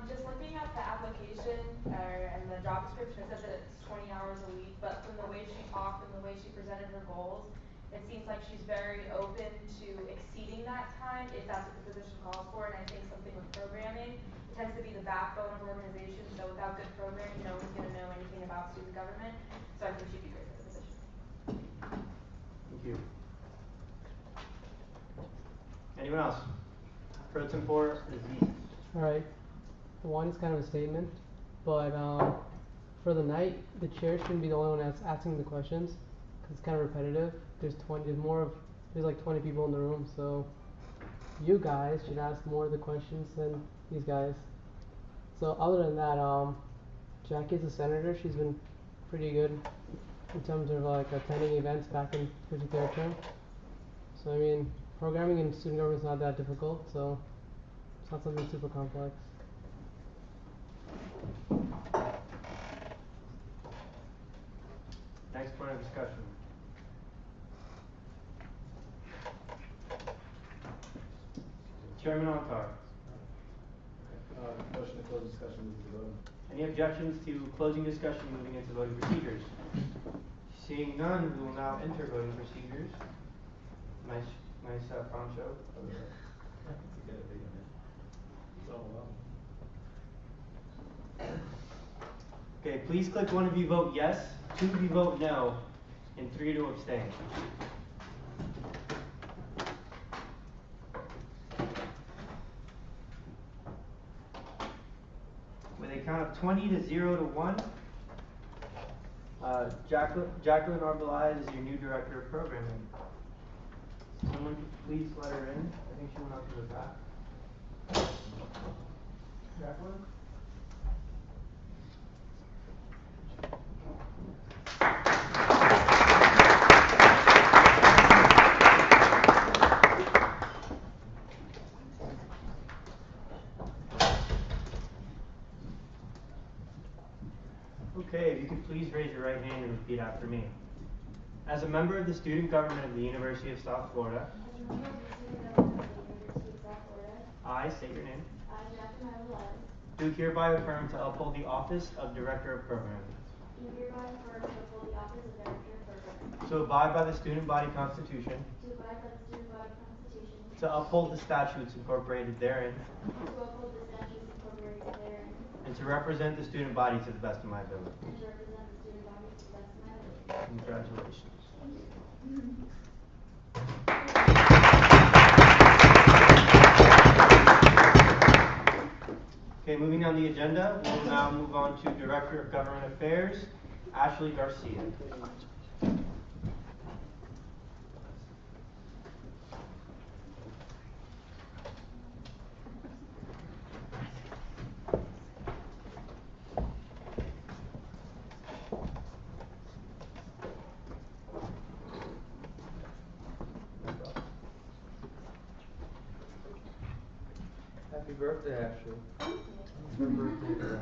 Just looking at the application and the job description, it says that it's 20 hours a week, but from the way she talked and the way she presented her goals, it seems like she's very open to exceeding that time if that's what the position calls for. And I think something with programming, it tends to be the backbone of organizations. So without good programming, no one's going to know anything about student government. So I think she'd be great for the position. Thank you. Anyone else? Pro tempore Aziz. Alright. One is kind of a statement, but for the night, the chair shouldn't be the only one that's asking the questions, because it's kind of repetitive. There's like 20 people in the room, so you guys should ask more of the questions than these guys. So other than that, Jackie's a senator. She's been pretty good in terms of like attending events back in 53rd term. So I mean, programming in student government is not that difficult, so it's not something super complex. Next point of discussion. Chairman Antar. Motion to close discussion, move to vote. Any objections to closing discussion, moving into voting procedures? Seeing none, we will now enter voting procedures. Nice poncho. Okay, please click 1 if you vote yes, 2 if you vote no, and 3 to abstain. With a count of 20 to 0 to 1, Jacqueline Arbeláez is your new director of programming. Someone please let her in. I think she went out to the back. Jacqueline? Okay, if you could please raise your right hand and repeat after me. As a member of the student government of the University of South Florida, I state your name. I, Jacqueline Arbeláez, Do hereby affirm to uphold the office of Director of Programming. do hereby affirm to uphold the office of Director of Programming, To abide by the student body constitution. to abide by the student body constitution, To uphold the statutes incorporated therein. to uphold the statutes incorporated therein, And to represent the student body to the best of my ability. and to represent the student body to the best of my ability. Congratulations. Okay, moving on the agenda, we'll now move on to Director of Government Affairs, Ashley Garcia. Happy birthday, Ashley. Thank you. It's her birthday today.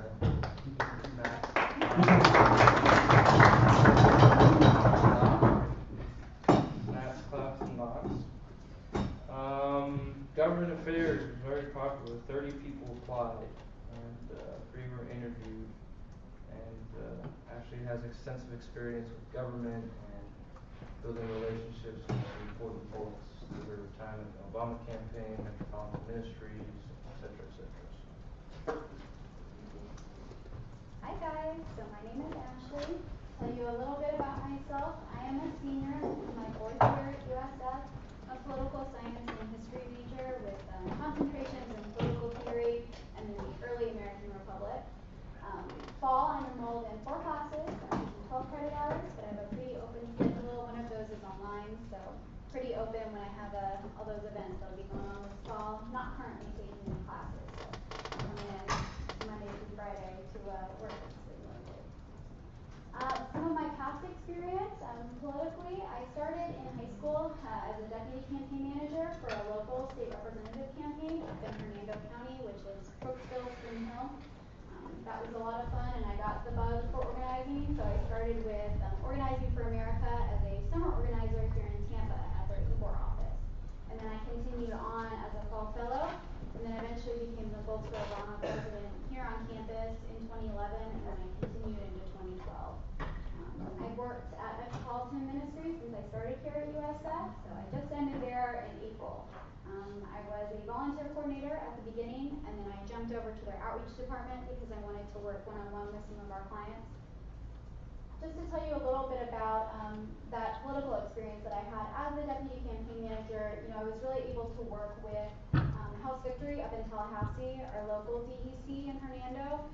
Maths class and lots. Government affairs was very popular. 30 people applied, and 3 were interviewed. And Ashley has extensive experience with government and building relationships with important folks through her time at the Obama campaign, Metropolitan Ministries, etc., etc. Hi guys, so my name is Ashley. Tell you a little bit about myself. I am a senior. This is my fourth year at USF. I'm a political science and history major with concentrations in political theory and in the early American Republic. Fall, I'm enrolled in 4 classes. I'm taking 12 credit hours, but I have a pretty open schedule. One of those is online, so pretty open when I have all those events that'll be going on this fall. Not currently taking any classes, so I'm coming in Monday through Friday to work at the city limited. Some of my past experience politically, I started in high school as a deputy campaign manager for a local state representative campaign up in Hernando County, which is Crooksville, Spring Hill. That was a lot of fun, and I got the bug for organizing, so I started with Organizing for America as a summer organizer here in Tampa at their Ybor office. And then I continued on as a fall fellow, and then eventually became the Goldsboro Obama president here on campus in 2011, and then I continued into 2012. I've worked at Metropolitan Ministries since I started here at USF, so I just ended there in April. I was a volunteer coordinator at the beginning, and then I jumped over to their outreach department because I wanted to work one-on-one with some of our clients. Just to tell you a little bit about that political experience that I had as a deputy campaign manager, I was really able to work with House Victory up in Tallahassee, our local DEC in Hernando,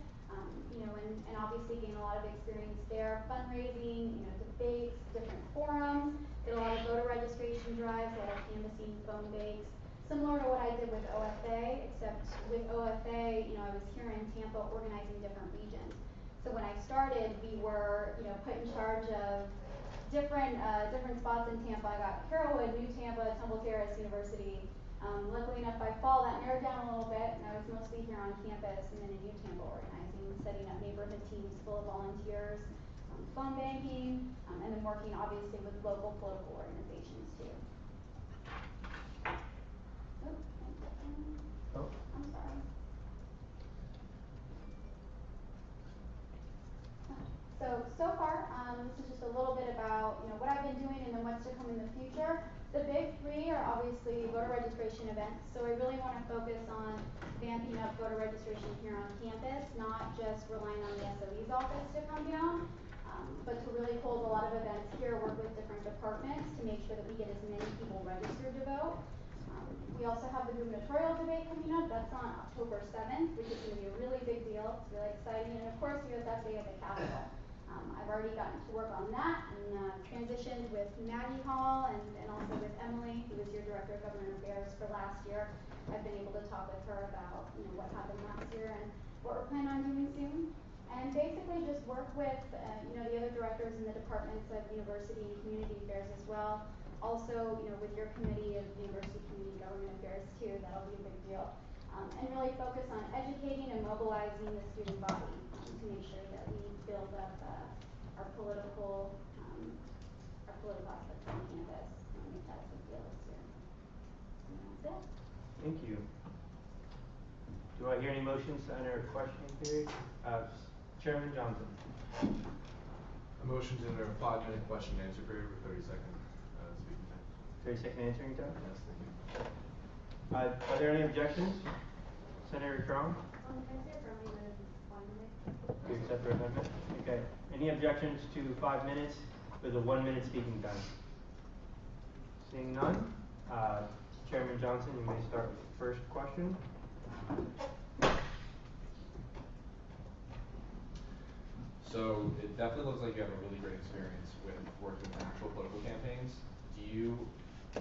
and obviously gain a lot of experience there, fundraising, debates, different forums, did a lot of voter registration drives, a lot of canvassing, phone banks, similar to what I did with OFA, except with OFA, I was here in Tampa organizing different regions. So when I started, we were, put in charge of different spots in Tampa. I got Carrollwood, New Tampa, Temple Terrace University. Luckily enough, by fall, that narrowed down a little bit, and I was mostly here on campus and then in New Tampa organizing, setting up neighborhood teams full of volunteers, phone banking, and then working obviously with local political organizations too. Oh. I'm sorry. So far, this is just a little bit about what I've been doing and then what's to come in the future. The big 3 are obviously voter registration events. So I really want to focus on vamping up voter registration here on campus, not just relying on the SOE's office to come down, but to really hold a lot of events here, work with different departments to make sure that we get as many people registered to vote. We also have the gubernatorial debate coming up. That's on October 7th, which is going to be a really big deal. It's really exciting. And of course, USF Day at the Capitol. I've already gotten to work on that and transitioned with Maggie Hall and also with Emily, who was your Director of Government Affairs for last year. I've been able to talk with her about what happened last year and what we're planning on doing soon. And basically just work with the other directors in the departments of university and community affairs as well. Also, with your committee of university community government affairs too, that'll be a big deal. And really focus on educating and mobilizing the student body to make sure that we build up our political aspects on campus and make that a big deal this year. And that's it. Thank you. Do I hear any motions to enter a questioning period? Chairman Johnson. A motion to enter a 5-minute question and answer period with 30-second speaking time. 30-second answering time? Yes, thank you. Are there any objections? Senator Cron? Can I say a friendly amendment 1 minute? Do you accept the amendment? Okay. Any objections to 5 minutes with a 1-minute speaking time? Seeing none, Chairman Johnson, you may start with the first question. So it definitely looks like you have a really great experience with working with actual political campaigns.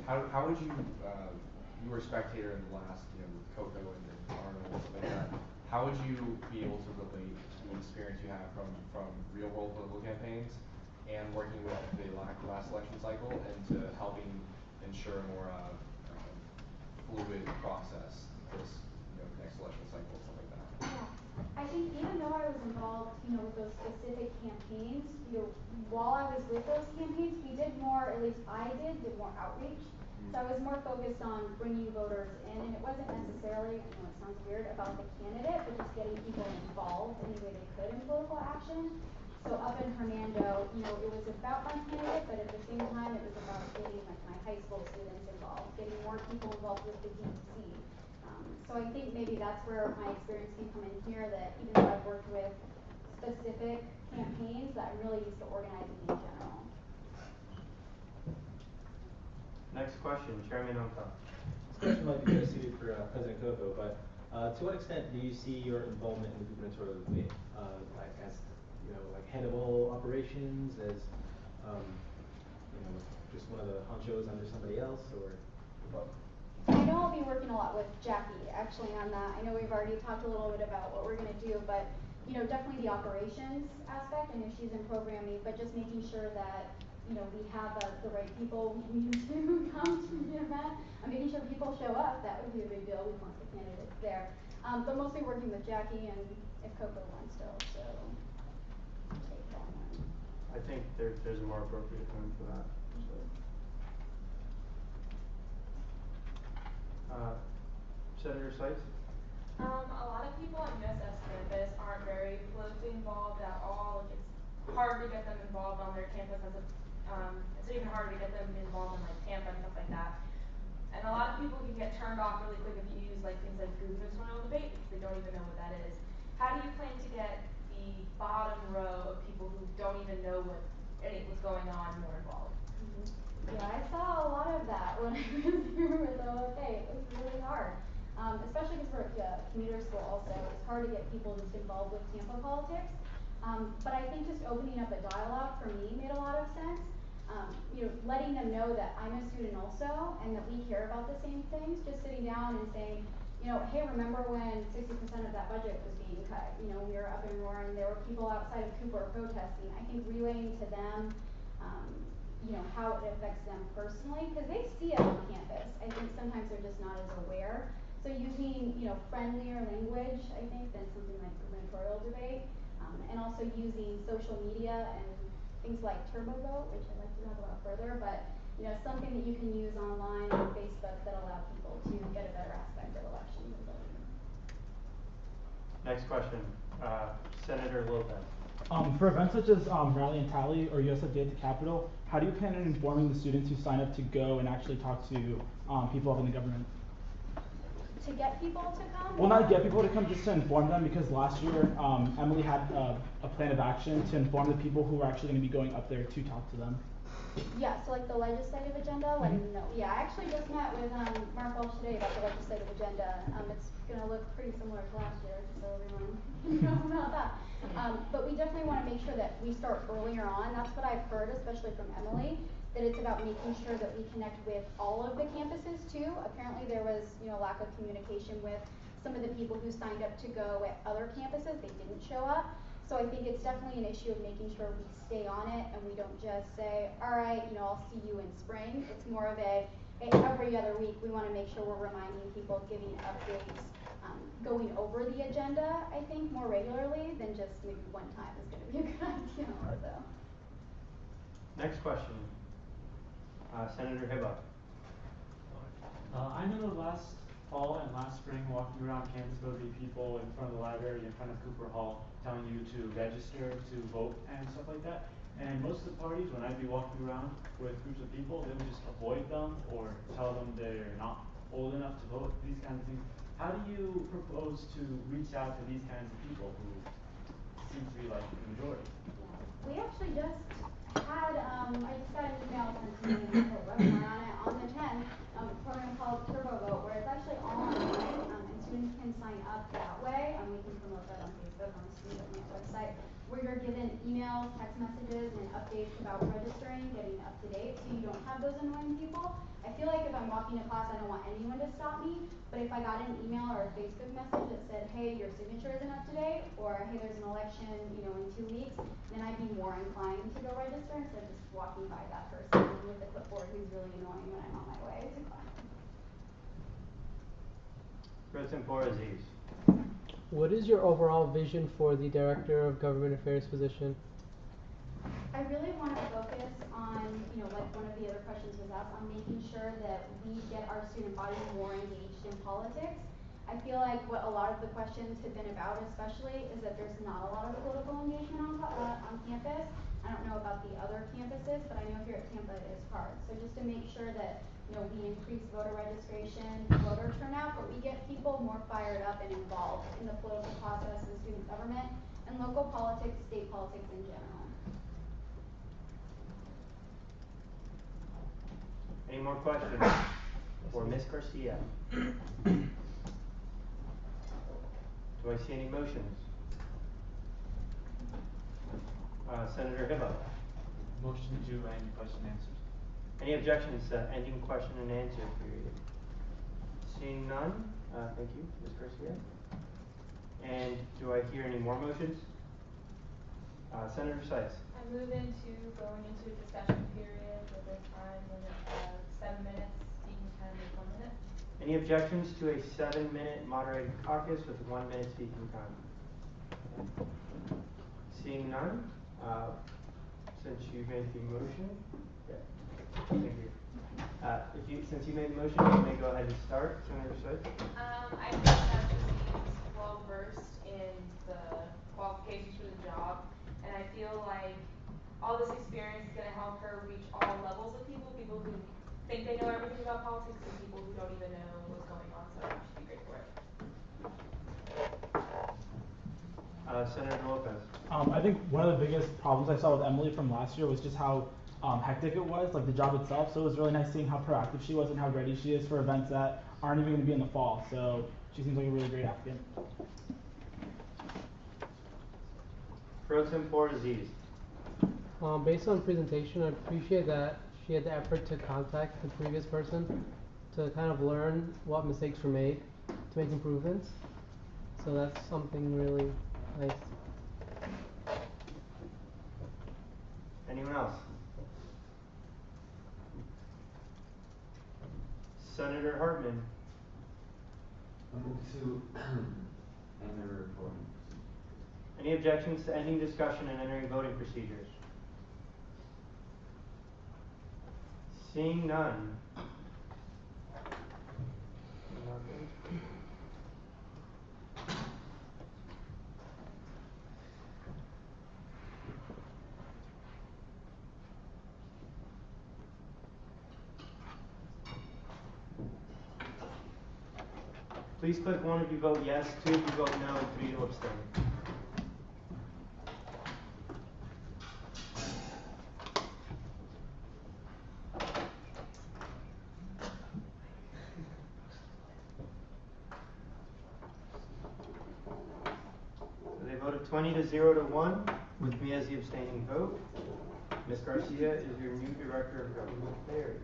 How would you, you were a spectator in the last, with Coco and Arnold and stuff like that. How would you be able to relate the experience you have from real world political campaigns and working with the last election cycle and to helping ensure a more fluid process this next election cycle, stuff like that? Yeah. I think even though I was involved, with those specific campaigns, while I was with those campaigns, we did more, at least I did more outreach. So I was more focused on bringing voters in, and it wasn't necessarily, it sounds weird, about the candidate, but just getting people involved any way they could in political action. So up in Hernando, it was about my candidate, but at the same time, it was about getting my high school students involved, getting more people involved with the DEC. So I think maybe that's where my experience can come in here, that even though I've worked with specific campaigns that I'm really used to organizing in general. Next question, Chairman Onka. This question might be better suited for President Coco, but to what extent do you see your involvement in the gubernatorial debate? Like as, you know, like head of all operations, as, you know, just one of the honchos under somebody else, or what? I know I'll be working a lot with Jackie actually on that. I know we've already talked a little bit about what we're gonna do, but you know, definitely the operations aspect. I know she's in programming, but just making sure that, you know, we have the right people we need to come to the event. I'm making sure people show up. That would be a big deal. We want the candidates there. But mostly working with Jackie and if Coco wants to also take that one. I think there's a more appropriate time for that. So. Senator Sykes? A lot of people on USS campus aren't very politically involved at all. Like it's hard to get them involved on their campus as a, it's even harder to get them involved in like Tampa and stuff like that. And a lot of people can get turned off really quick if you use like things like gubernatorial debate because they don't even know what that is. How do you plan to get the bottom row of people who don't even know what's going on more involved? Yeah, I saw a lot of that when I was here with OFA. It was really hard. Especially because we're a commuter school also. It's hard to get people just involved with Tampa politics. But I think just opening up a dialogue for me made a lot of sense. You know, letting them know that I'm a student also and that we care about the same things. Just sitting down and saying, you know, hey, remember when 60% of that budget was being cut? You know, we were up in Warren, there were people outside of Cooper protesting. I think relaying to them, you know, how it affects them personally, because they see it on campus. I think sometimes they're just not as aware. So using, you know, friendlier language, I think, than something like gubernatorial debate, and also using social media and things like TurboVote, which I'd like to talk about further, but, you know, something that you can use online on Facebook that allow people to get a better aspect of elections and voting. Next question, Senator Lopez. For events such as Rally and Tally or USFD at the Capitol, how do you plan on informing the students who sign up to go and actually talk to people up in the government? To get people to come? Well, not get people to come, just to inform them, because last year Emily had a plan of action to inform the people who were actually going to be going up there to talk to them. Yeah, so like the legislative agenda, letting them know. Yeah, I actually just met with Mark Walsh today about the legislative agenda. It's gonna look pretty similar to last year, so everyone knows about that. But we definitely want to make sure that we start earlier on. That's what I've heard, especially from Emily, that it's about making sure that we connect with all of the campuses too. Apparently there was, you know, lack of communication with some of the people who signed up to go at other campuses. They didn't show up. So I think it's definitely an issue of making sure we stay on it and we don't just say, all right, you know, I'll see you in spring. It's more of a, hey, every other week we want to make sure we're reminding people, giving updates, going over the agenda, I think, more regularly than just maybe one time is going to be a good idea also. Next question, Senator Hibba. I know last fall and last spring, walking around campus, there would be people in front of the library, in front of Cooper Hall, telling you to register to vote and stuff like that. And most of the parties, when I'd be walking around with groups of people, they would just avoid them or tell them they're not old enough to vote, these kinds of things. How do you propose to reach out to these kinds of people who seem to be like the majority? We actually just had, I just got an email sent to me and a webinar on it on the 10th, a program called TurboVote, where it's actually all online, and students can sign up that way, and we can promote that on Facebook, on the student government website, where you're given emails, text messages, and updates about registering, getting up to date, so you don't have those annoying people. I feel like if I'm walking to class, I don't want anyone to stop me, but if I got an email or a Facebook message that said, hey, your signature isn't up to date, or hey, there's an election, you know, in 2 weeks, then I'd be more inclined to go register instead of just walking by that person with a clipboard who's really annoying when I'm on my way to class. President Boraziz. What is your overall vision for the Director of Government Affairs position? I really want to focus on, you know, like one of the other questions was asked, on making sure that we get our student body more engaged in politics. I feel like what a lot of the questions have been about especially is that there's not a lot of political engagement on campus. I don't know about the other campuses, but I know here at Tampa it is hard. So just to make sure that, you know, we increase voter registration, voter turnout, but we get people more fired up and involved in the political process and student government. and local politics, state politics in general. Any more questions for Ms. Garcia? Do I see any motions? Senator Hibbo. Motion to end question and answers. Any objections to ending question and answer period? Seeing none, thank you, Ms. Garcia. And do I hear any more motions? Senator Sykes. I move into going into a discussion period with a time limit of 7 minutes, speaking time is 1 minute. Any objections to a 7-minute moderated caucus with 1 minute speaking time? Seeing none, since you made the motion, yeah, thank you. Since you made the motion, you may go ahead and start, Senator Sykes. I think that she's well versed in the qualifications for the job, and I feel like all this experience is going to help her reach all levels of people, people who think they know everything about politics and people who don't even know what's going on, so it should be great for it. Senator Lopez. I think one of the biggest problems I saw with Emily from last year was just how hectic it was, like the job itself. So it was really nice seeing how proactive she was and how ready she is for events that aren't even going to be in the fall. So she seems like a really great applicant. Pro Tempore Aziz. Based on presentation, I appreciate that she had the effort to contact the previous person to kind of learn what mistakes were made to make improvements. So that's something really nice. Anyone else? Senator Hartman. I move to end the recording. Any objections to ending discussion and entering voting procedures? Seeing none. Please click 1 if you vote yes, 2 if you vote no, and 3 to abstain. So they voted 20 to 0 to 1, with me as the abstaining vote. Ms. Garcia is your new Director of Government Affairs.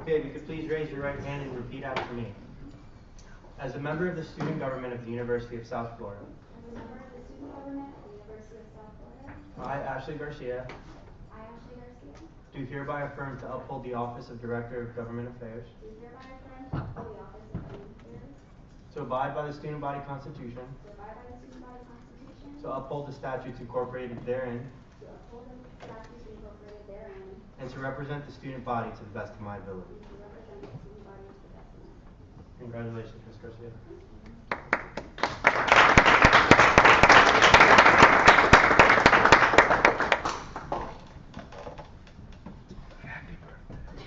Okay, if you could please raise your right hand and repeat after me. As a member of the student government of the University of South Florida, As a member of the student government of the University of South Florida, I, Ashley Garcia, I, Ashley Garcia, do hereby affirm to uphold the office of Director of Government Affairs, do hereby affirm to uphold the office of Government Affairs, to abide by the Student Body Constitution, to abide by the student body constitution, to uphold the statutes incorporated therein, to uphold the statutes incorporated therein, and to represent the student body to the best of my ability. and to represent the student body to the best of my ability. Congratulations, Ms. Garcia.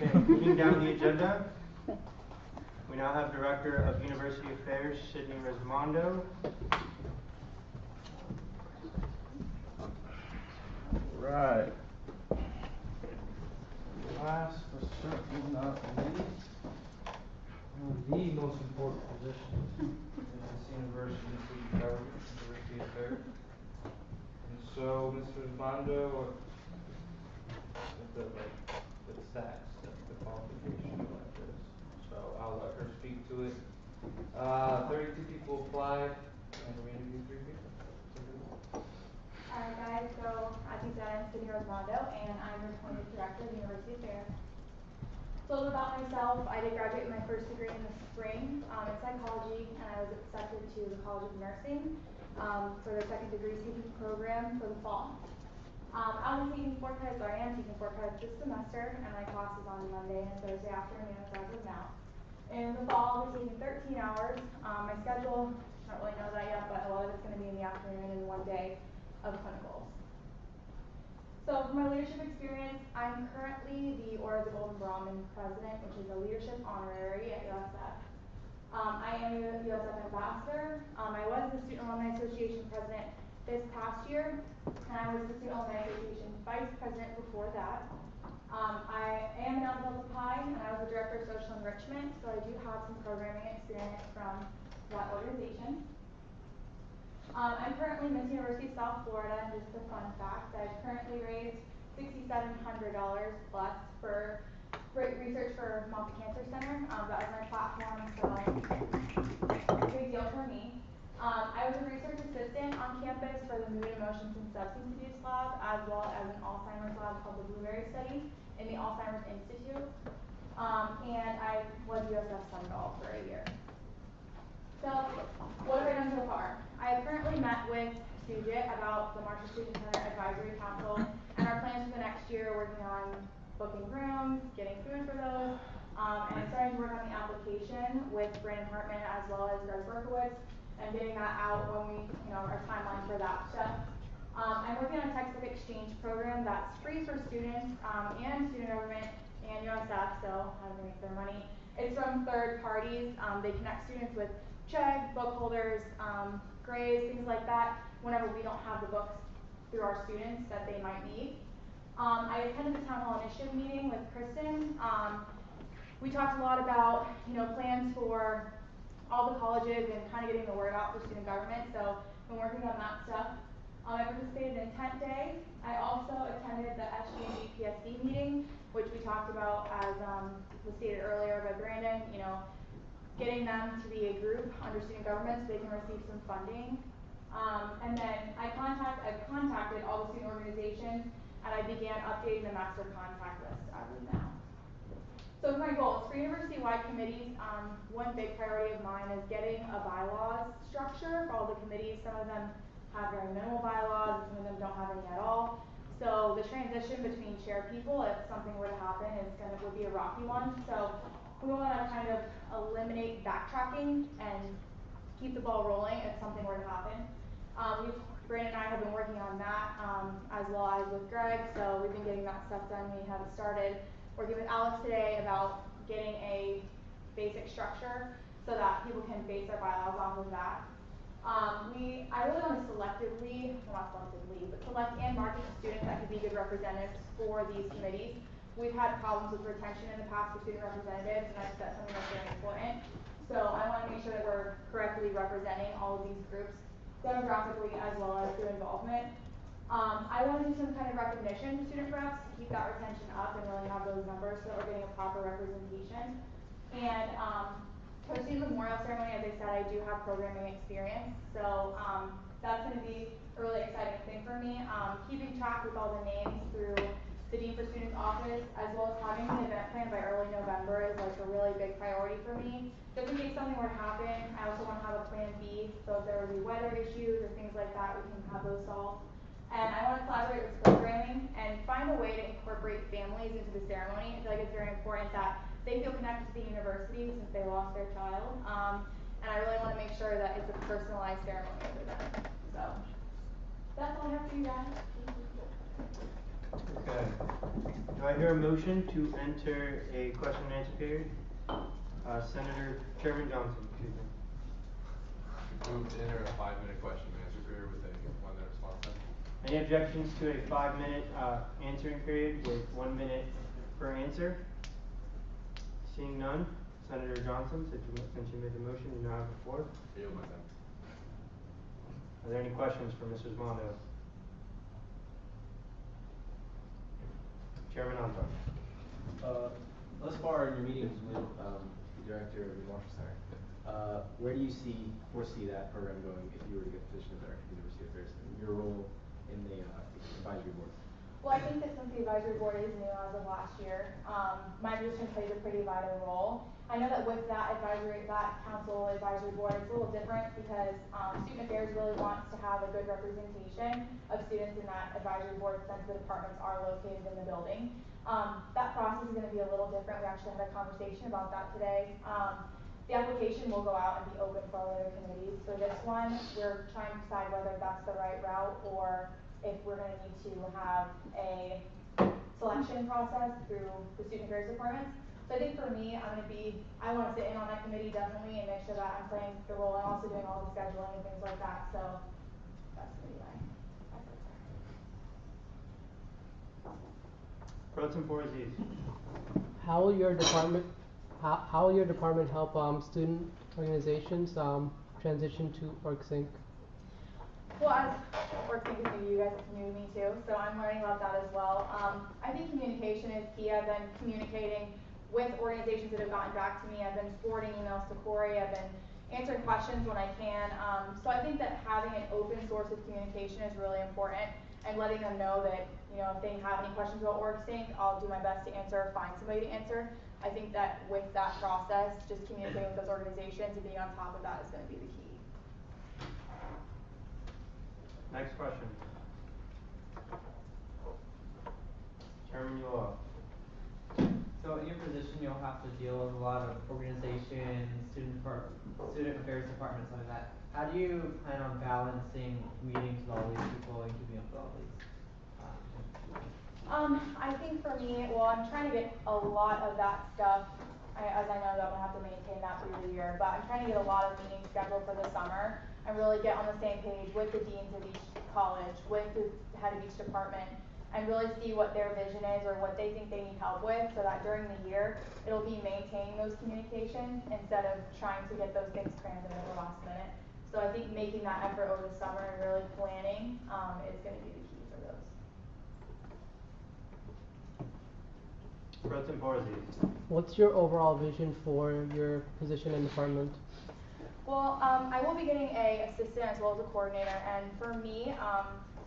Okay, moving down the agenda, we now have Director of University Affairs, Sydney Resmondo. Right. Last but certainly not least, the most important position in this university and student government, University Affairs. And so, Mr. Resmondo, the stats, the qualification like this. So I'll let her speak to it. 32 people applied, and we interviewed 3 people. Alright guys, so as you said, I'm Sydney Resmondo, and I'm your appointed Director of University Affairs. So a little about myself, I did graduate with my first degree in the spring in psychology, and I was accepted to the College of Nursing for their second degree teaching program for the fall. I'll be taking 4 credits, or I am taking 4 credits this semester, and my class is on Monday and Thursday afternoons as of now. In the fall, I'll be taking 13 hours. My schedule, I don't really know that yet, but a lot of it's going to be in the afternoon and 1 day of clinicals. So for my leadership experience, I'm currently the Order of the Golden Brahmin president, which is a leadership honorary at USF. I am a USF ambassador. I was the Student Alumni Association president this past year, and I was the Student Alumni Association vice president before that. I am an Alpha Delta Pi, and I was the director of social enrichment, so I do have some programming experience from that organization. I'm currently Miss University of South Florida, and just a fun fact, I've currently raised $6,700 plus for research for Moffitt Cancer Center. That was my platform, so big deal for me. I was a research assistant on campus for the Mood, Emotions, and Substance Abuse Lab, as well as an Alzheimer's lab called the Blueberry Study in the Alzheimer's Institute. And I was USF Senegal for a year. So, what have I done so far? I have currently met with Sujit about the Marshall Student Center Advisory Council and our plans for the next year, working on booking rooms, getting food for those, and starting to work on the application with Brandon Hartman as well as Greg Berkowitz, and getting that out when we, our timeline for that stuff. I'm working on a textbook exchange program that's free for students and student government and USF, so how do they make their money? It's from third parties. They connect students with Chegg, book holders, Grays, things like that, whenever we don't have the books through our students that they might need. I attended the Town Hall Initiative meeting with Kristen. We talked a lot about, plans for all the colleges and kind of getting the word out for student government, so I've been working on that stuff. I participated in Tent Day. I also attended the SG&G PSD meeting, which we talked about as was stated earlier by Brandon, getting them to be a group under student government so they can receive some funding. And then I've contacted all the student organizations, and I began updating the master contact list as of now. So my goals for university-wide committees, one big priority of mine is getting a bylaws structure for all the committees. Some of them have very minimal bylaws, some of them don't have any at all. So the transition between chair people, if something were to happen, would be a rocky one. So we want to kind of eliminate backtracking and keep the ball rolling if something were to happen. Brandon and I have been working on that, as well as with Greg, so we've been getting that stuff done. We have started working with Alex today about getting a basic structure so that people can base their bylaws off of that. I really want to select and market students that could be good representatives for these committees. We've had problems with retention in the past with student representatives, and I think that's something that's very important. So I want to make sure that we're correctly representing all of these groups demographically as well as through involvement. I want to do some kind of recognition to student reps to keep that retention up and really have those numbers so that we're getting a proper representation. And for the student memorial ceremony, as I said, I do have programming experience, so that's going to be a really exciting thing for me. Keeping track with all the names through the Dean for Students office, as well as having the event plan by early November is like a really big priority for me. Just in case something were to happen, I also want to have a plan B, so if there would be weather issues or things like that, we can have those solved. And I want to collaborate with programming and find a way to incorporate families into the ceremony. I feel like it's very important that they feel connected to the university since they lost their child. And I really want to make sure that it's a personalized ceremony for them. So that's all I have for you guys. Okay. Do I hear a motion to enter a question and answer period? Chairman Johnson, excuse me. Move to enter a 5-minute question and answer period with a 1-minute response time. Any objections to a 5-minute answering period with 1 minute per answer? Seeing none, Senator Johnson, since you made the motion, you now have the floor. Yield my time. Are there any questions for Mrs. Mondo? Chairman Anton. Thus far in your meetings with the director of the Marshall Center, where do you foresee that program going if you were to get the position of director of the University Affairs Center, your role in the advisory board? Well, I think that since the advisory board is new as of last year, my position plays a pretty vital role. I know that with that council advisory board, it's a little different because, student affairs really wants to have a good representation of students in that advisory board since the departments are located in the building. That process is gonna be a little different. We actually had a conversation about that today. The application will go out and be open for all other committees. For this one, we're trying to decide whether that's the right route or if we're gonna need to have a selection process through the student affairs departments. So I think for me, I wanna sit in on that committee definitely and make sure that I'm playing the role. I'm also doing all the scheduling and things like that, so that's gonna be my Pro Tem Aziz. How will your department, how will your department help student organizations transition to OrgSync? Well, as OrgSync is new to you guys, it's new to me too, so I'm learning about that as well. I think communication is key. I've been communicating with organizations that have gotten back to me. I've been forwarding emails to Corey. I've been answering questions when I can. So I think that having an open source of communication is really important, and letting them know that, if they have any questions about OrgSync, I'll do my best to answer, find somebody to answer. I think that with that process, just communicating with those organizations and being on top of that is going to be the key. Next question. Chairman Yulov. So in your position, you'll have to deal with a lot of organizations, student affairs departments, like that. How do you plan on balancing meetings with all these people and keeping up with all these? I think for me, I'm trying to get a lot of that stuff, as I know that I'm gonna have to maintain that through the year, but I'm trying to get a lot of meetings scheduled for the summer and really get on the same page with the deans of each college, with the head of each department, and really see what their vision is or what they think they need help with, so that during the year, it'll be maintaining those communications instead of trying to get those things crammed in at the last minute. So I think making that effort over the summer and really planning, is gonna be the key for those. Pro Tem Aziz. What's your overall vision for your position and department? Well, I will be getting a assistant as well as a coordinator, and for me,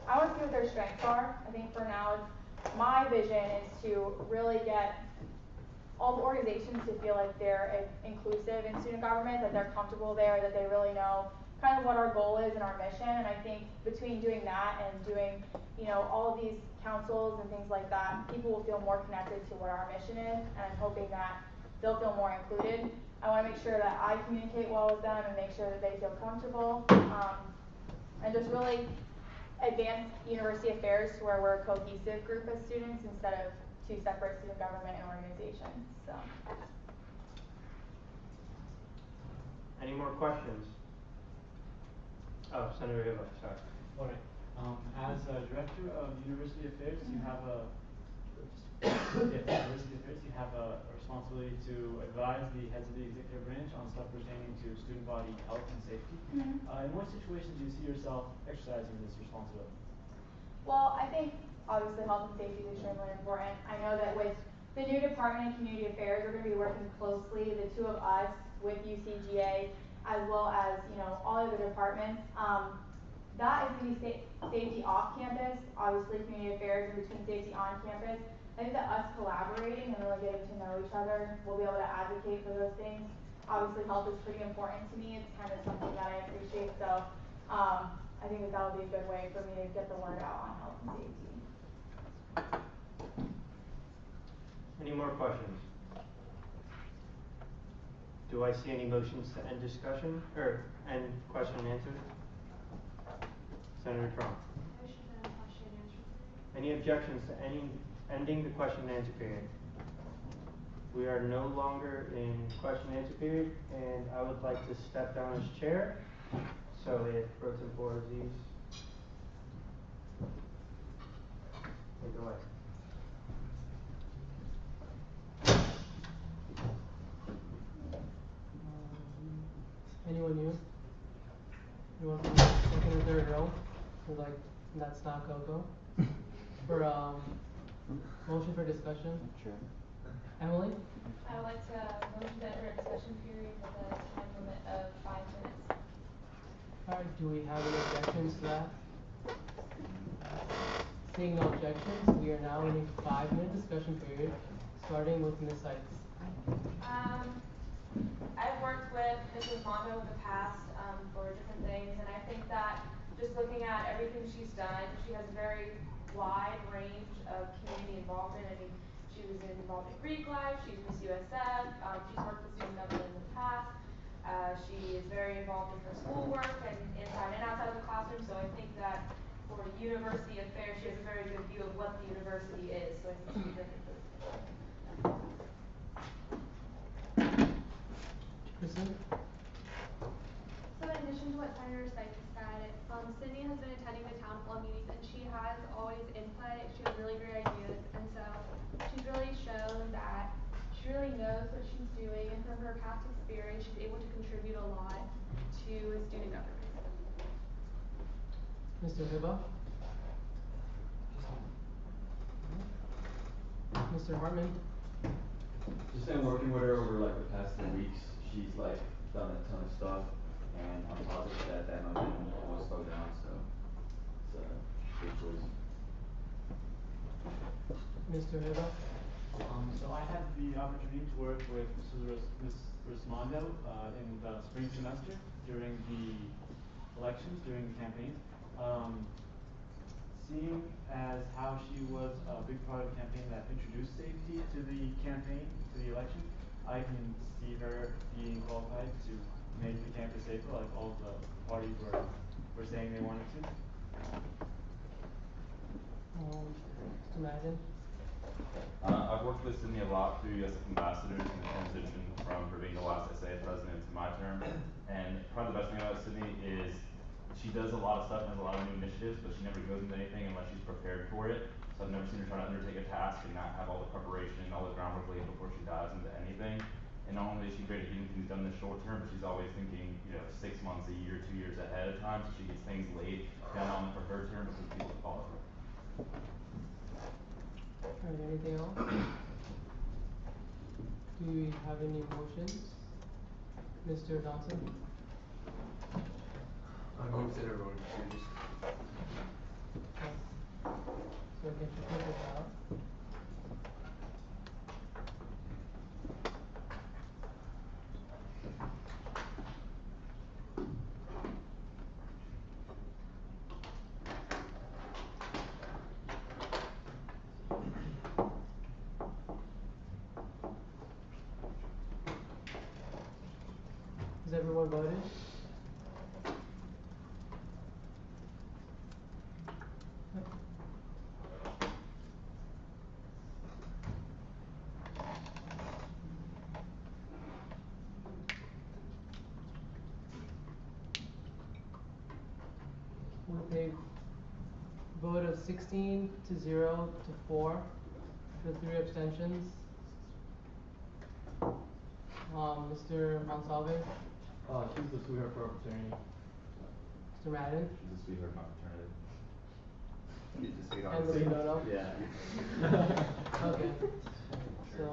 I want to see what their strengths are. I think for now, my vision is to really get all the organizations to feel like they're inclusive in student government, that they're comfortable there, that they really know kind of what our goal is and our mission. And I think between doing that and doing, all of these councils and things like that, people will feel more connected to what our mission is, and I'm hoping that they'll feel more included. I want to make sure that I communicate well with them and make sure that they feel comfortable, and just really advance university affairs to where we're a cohesive group of students instead of two separate student government and organizations. So. Any more questions? Oh, Senator Hibble, sorry. All right. As Director of University Affairs, you have a responsibility to advise the heads of the executive branch on stuff pertaining to student body health and safety. In what situations do you see yourself exercising this responsibility? Well, I think obviously health and safety is extremely important. I know that with the new department in community affairs, we're going to be working closely, the two of us, with UCGA, as well as, all of the departments. That is going to be safety off campus, obviously community affairs in between safety on campus. I think that us collaborating and really getting to know each other, we'll be able to advocate for those things. Obviously health is pretty important to me. It's kind of something that I appreciate. So I think that will be a good way for me to get the word out on health and safety. Any more questions? Do I see any motions to end discussion, or end question and answer? Senator Trump. Motion to end question and answer period. Any objections to ending the question and answer period? We are no longer in question and answer period, and I would like to step down as chair. So if Pro Tem Aziz, take it away. Anyone new? Anyone from the second or third row? Would like that's not go. For motion for discussion. Sure. Emily? I would like to motion to enter a discussion period with a time limit of 5 minutes. Alright, do we have any objections to that? Seeing no objections, we are now in a 5-minute discussion period, starting with Ms. Sykes. I've worked with Mrs. Mondo in the past, for different things, and I think that just looking at everything she's done, she has a very wide range of community involvement. I mean, she was involved in Greek Life, she's Miss USF, she's worked with student government in the past. She is very involved in her schoolwork and inside and outside of the classroom, so I think that for university affairs, she has a very good view of what the university is, so I think she'd be good for this. Kristen? So in addition to what Senator Sykes said, Sydney has been attending the town hall meetings and she has always input. She has really great ideas, and so she's really shown that she really knows what she's doing, and from her past experience, she's able to contribute a lot to student government. Mr. Hiba? Mr. Hartman? Just been working with her over like the past 2 weeks. She's like done a ton of stuff, and I'm positive that that momentum will slow down. So it's a good choice. Mr. Hiba? So I had the opportunity to work with Ms. Rismondo in the spring semester during the elections, during the campaign. Seeing as how she was a big part of the campaign that introduced safety to the campaign, to the election, I can see her being qualified to make the campus safer, like all the parties were saying they wanted to. Mr. Madden? I've worked with Sydney a lot through USF Ambassadors in the transition from her being the last SA president to my term. And probably the best thing about Sydney is she does a lot of stuff and has a lot of new initiatives, but she never goes into anything unless she's prepared for it. So I've never seen her try to undertake a task and not have all the preparation and all the groundwork laid before she dives into anything. And not only is she great at getting things done in the short term, but she's always thinking, 6 months, a year, 2 years ahead of time, so she gets things laid down on for her term, but for people to follow her. Alright, anything else? Do we have any motions? Mr. Johnson? I move that everyone choose. So get your papers out. Has everyone voted? With a vote of 16 to 0 to 4 for 3 abstentions. Mr. Monsalve? She's the sweetheart for our fraternity. Mr. Madden? She's a sweetheart of my fraternity. And the no? Yeah. Okay. So.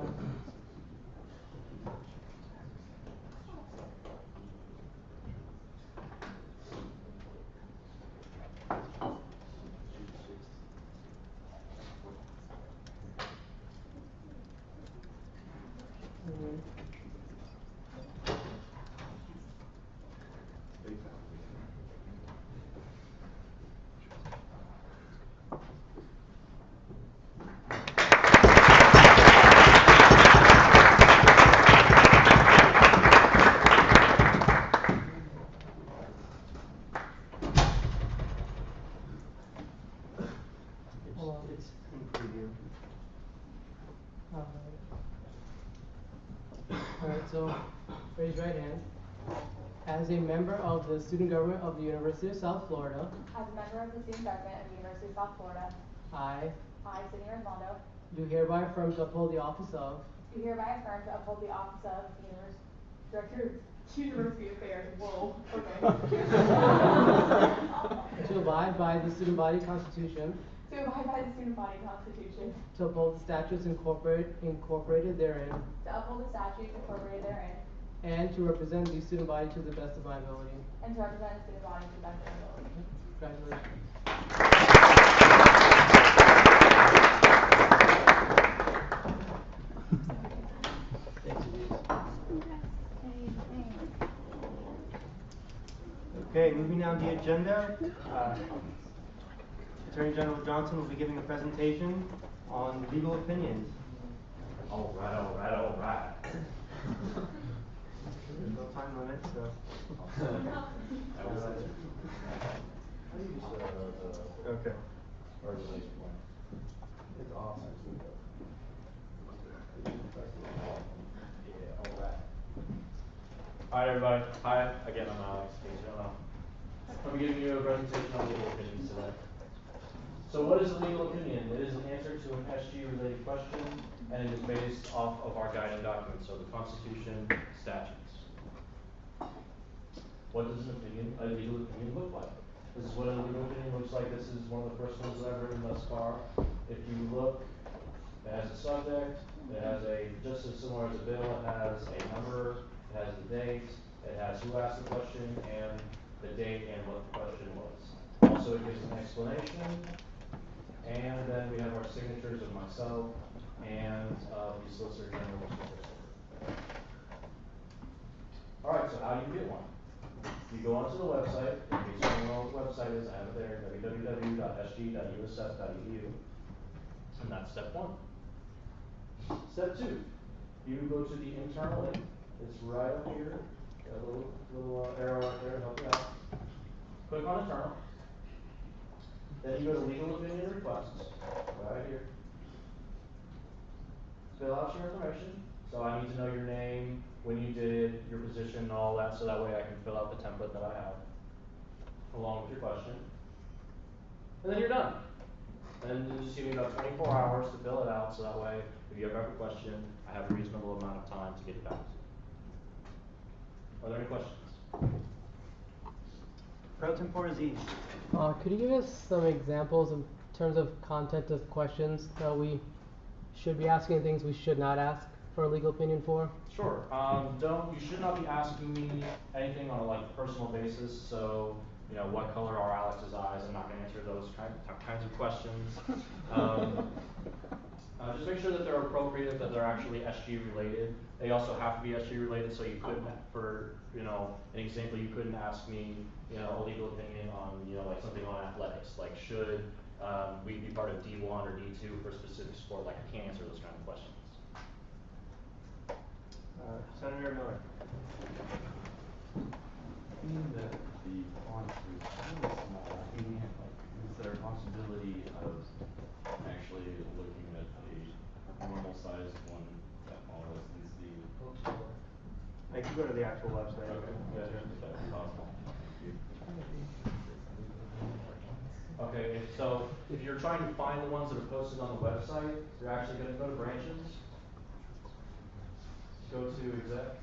Alright, so raise your right hand. As a member of the student government of the University of South Florida, As a member of the student government of the University of South Florida, I Sydney Rismondo, do hereby affirm to uphold the office of do hereby affirm to uphold the office of Director of University Affairs. Whoa, okay. to abide by the student body constitution, To abide by the student body constitution, to uphold the statutes incorporated therein, to uphold the statutes incorporated therein, and to represent the student body to the best of my ability. and to represent the student body to the best of my ability. Congratulations. down the agenda, Attorney General Johnson will be giving a presentation on legal opinions. All right, all right, all right. There's no time limit, so. Okay. It's awesome. Yeah, all right. Hi, everybody. Hi, again, I'm Alex. In case you don't know. I'll be giving you a presentation on legal opinions today. So what is a legal opinion? It is an answer to an SG-related question, and it is based off of our guiding documents, so the Constitution, statutes. What does a legal opinion look like? This is what a legal opinion looks like. This is one of the first ones that I've written thus far. If you look, it has a subject, it has just as similar as a bill, it has a number, it has the date, it has who asked the question, and the date and what the question was. Also, it gives an explanation, and then we have our signatures of myself and the Solicitor General, Mr. Christopher. All right, so how do you get one? You go onto the website, in case you don't know what the website is, I have it there, www.sg.usf.edu, and that's step one. Step two, you go to the internal link, it's right up here, got a little arrow right there to help you out. Click on internal, then you go to legal opinion requests, right here. Fill out your information, so I need to know your name, when you did it, your position, and all that, so that way I can fill out the template that I have, along with your question. And then you're done. And you just give me about 24 hours to fill it out, so that way, if you ever have a question, I have a reasonable amount of time to get it back to you. Are there any questions? Pro tempore Z. Could you give us some examples in terms of content of questions that we should be asking and things we should not ask for a legal opinion for? Sure. You should not be asking me anything on a personal basis. So, what color are Alex's eyes? I'm not going to answer those kinds of questions. Just make sure that they're appropriate, that they're actually SG related. They also have to be SG related, so you couldn't, for an example, you couldn't ask me, a legal opinion on, something on athletics, like should we be part of D1 or D2 for a specific sport? Like I can't answer those kind of questions. Senator Miller. Being that the font is really small, is there a possibility of actually looking at a normal sized one that follows since the I can go to the actual website. Okay, yeah, that's possible. Okay, so if you're trying to find the ones that are posted on the website, you're actually going to go to branches, go to exec,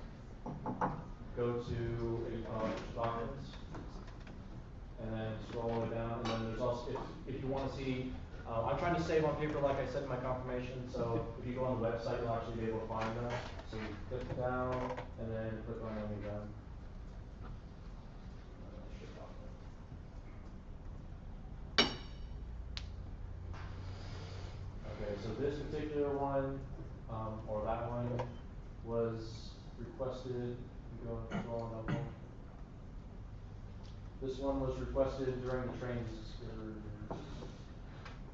go to documents, and then scroll all the way down, and then there's also, if you want to see, I'm trying to save on paper like I said in my confirmation, so if you go on the website, you'll actually be able to find them. So you click down, and then click on them again. Okay, so this particular one, or that one, was requested, go on that one. This one was requested during the training experience.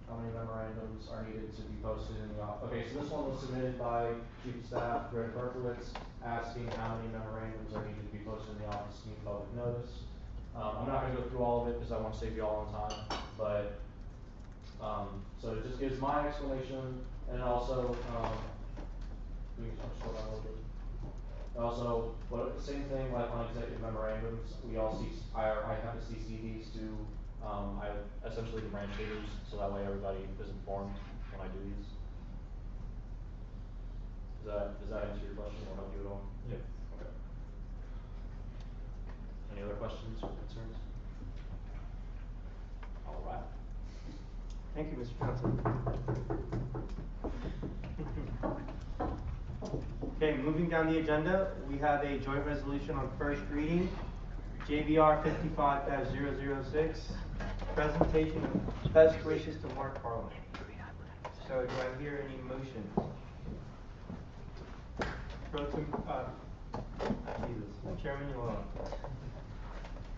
How many memorandums are needed to be posted in the office? Okay, so this one was submitted by Chief of Staff Greg Berkowitz, asking how many memorandums are needed to be posted in the office to meet public notice. I'm not going to go through all of it because I want to save you all on time, but so it just gives my explanation, and also we can scroll down a little bit. Also, same thing like on executive memorandums, we all see, I have to CC these to, I essentially the branch leaders, so that way everybody is informed when I do these. Does that answer your question or help you at all? Yeah. Okay. Any other questions or concerns? All right. Thank you, Mr. Johnson. Okay, moving down the agenda, we have a joint resolution on first reading, JBR 55-006, presentation of best wishes to Mark Harlan. So do I hear any motion? Chairman Yolanda.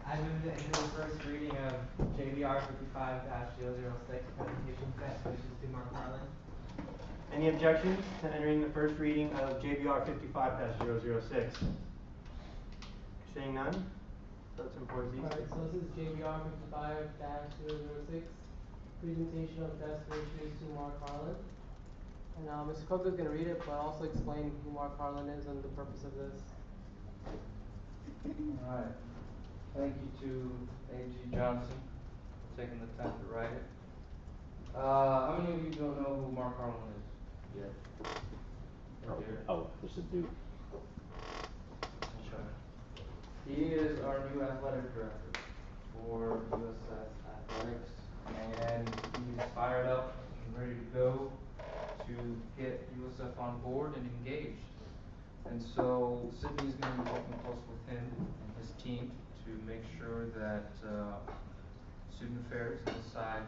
I move to enter the first reading of JBR 55-006 presentation set switches to Mark Harlan. Any objections to entering the first reading of JBR 55-006? Seeing none, votes in Portuguese. Alright, so this is JBR 55-006, presentation of best wishes to Mark Harlan. And Mr. Cook is going to read it, but also explain who Mark Harlan is and the purpose of this. Alright, thank you to A.G. Johnson for taking the time to write it. How many of you don't know who Mark Harlan is yet? Oh, just a dude. He is our new athletic director for USF Athletics, and he's fired up and ready to go to get USF on board and engaged. And so Sydney's going to be working close with him and his team to make sure that student affairs and the side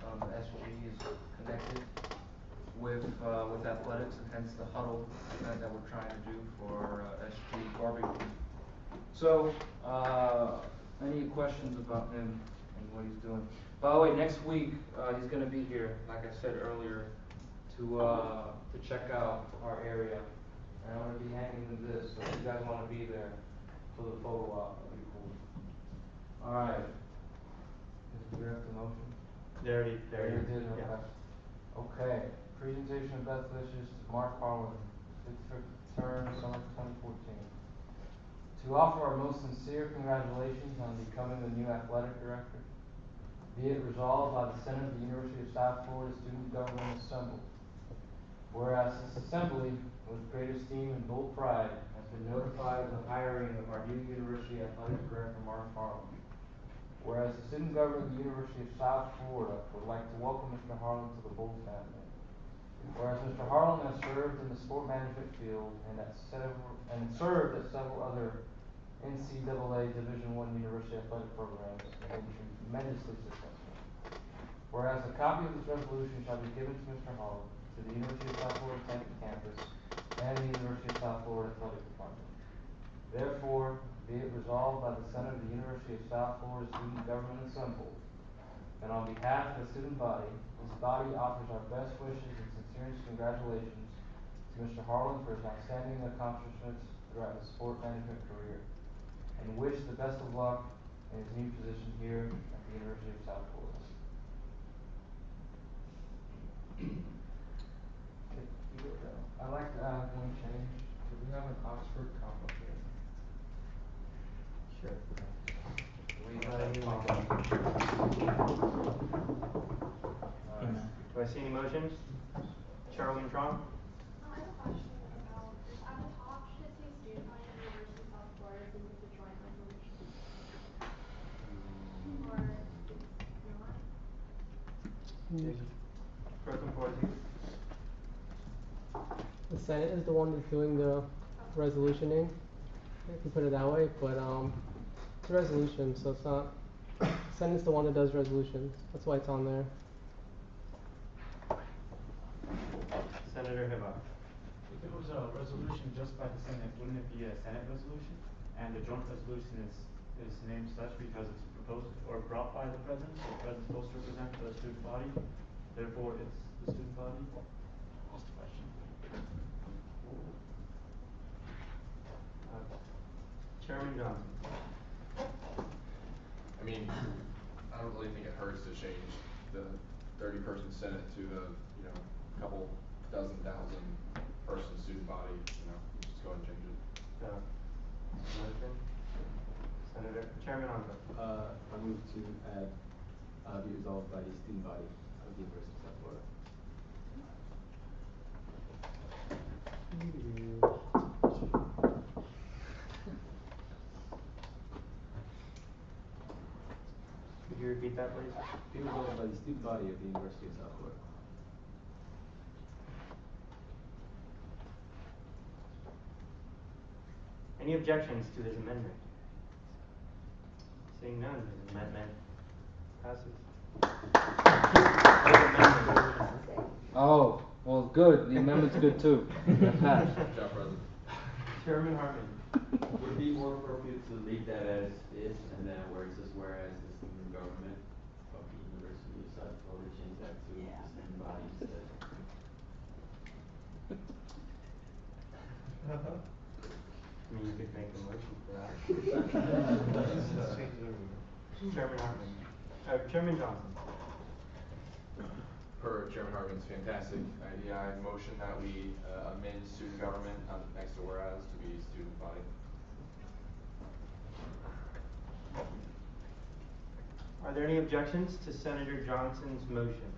of SG is connected with athletics, and hence the huddle event that we're trying to do for SG barbecue. So, any questions about him and what he's doing? By the way, next week he's going to be here, like I said earlier, to check out our area. And I'm going to be hanging this, so if you guys want to be there for the photo op, that'd be cool. All right. Did we have the motion? There it did, yeah. Okay. Presentation of best wishes to Mark Harlan, 55th term, summer 2014. To offer our most sincere congratulations on becoming the new athletic director, be it resolved by the Senate of the University of South Florida Student Government Assembly. Whereas this assembly, with great esteem and bold pride, has been notified of the hiring of our new University Athletic Director, Mark Harlan. Whereas the student government of the University of South Florida would like to welcome Mr. Harlan to the Bull family. Whereas Mr. Harlan has served in the sport management field and served at several other NCAA Division I university athletic programs and been tremendously successful. Whereas a copy of this resolution shall be given to Mr. Harlan, to the University of South Florida Tampa campus, and the University of South Florida Athletic Department. Therefore, be it resolved by the Senate of the University of South Florida Student Government Assembly, and on behalf of the student body, this body offers our best wishes and sincerest congratulations to Mr. Harlan for his outstanding accomplishments throughout his sport management career, and wish the best of luck in his new position here at the University of South Florida. I'd like to add one change. Do we have an Oxford comma here? Sure. Do I see any motions? Charlie and Tron? I have a question about, at the top, should it say student body of the University of South Florida since it's a joint resolution? Or it's not? Broken Portuguese. The Senate is the one that's doing the resolutioning, if you put it that way, but it's a resolution, so it's not, Senate's the one that does resolutions, that's why it's on there. Senator Hibba. If it was a resolution just by the Senate, wouldn't it be a Senate resolution? And the joint resolution is named such because it's proposed or brought by the President, so the President's supposed to represent the student body, therefore it's the student body? Just a question. Chairman Johnson. I mean, I don't really think it hurts to change the 30-person Senate to the, couple dozen thousand person student body, just go ahead and change it. Motion. Senator, Chairman Onco. I move to add, be resolved by the student body of the University of South Florida. Could you repeat that, please? Be resolved by the student body of the University of South Florida. Any objections to this amendment? Seeing none, this amendment passes. Oh, well, good. The amendment's good too. That passed. Good job, President. Chairman Hartman. Would it be more appropriate to leave that as is, and then where it says whereas the student government of the University of South Florida change that to the student body instead? I mean, you could make the motion for that. Chairman Hartman, Chairman Johnson. Per Chairman Hartman's fantastic idea, I motion that we amend student government next to whereas to be student body. Are there any objections to Senator Johnson's motion?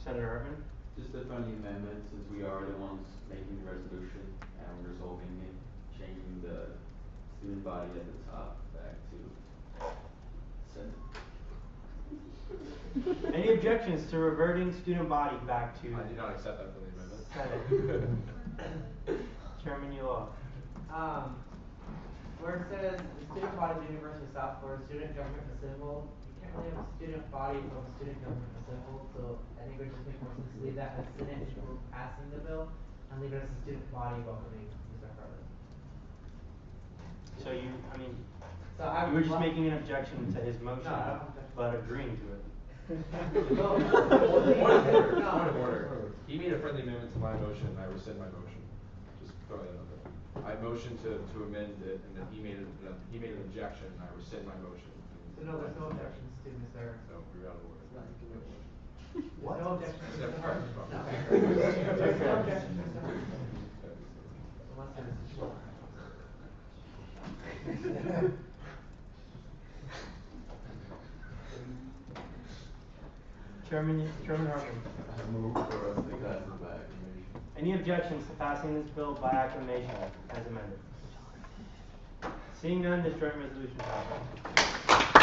Senator Hartman? Just a friendly amendment, since we are the ones making the resolution and resolving it, changing the student body at the top back to Senate. Any objections to reverting student body back to? I do not accept that friendly amendment. Senate. Chairman Yulov. Where it says the student body of the University of South Florida, student government assembled, you can't really have a student body from a student government assembled, so I think it would just make more sense to leave that as Senate if we're passing the bill, and leave it as a student body welcoming Mr. Harlan. So you, I mean, So I you were just would making an objection to his motion, No, I don't object. but agreeing to it. No. Point of order, No. point of order. He made a friendly amendment to my motion, and I rescind my motion. Just throw that out there. I motioned to amend it, and then he made an objection, and I rescind my motion. So no, there's no objections to Mr. So we're out of order. There's no objections to Except Mr. for- Harlan. No. Okay. There's no objections to Mr. Harlan. Unless there's. Chairman Hartman. I move for us to pass it by acclamation. Any objections to passing this bill by acclamation as amended? Seeing none, this joint resolution passes.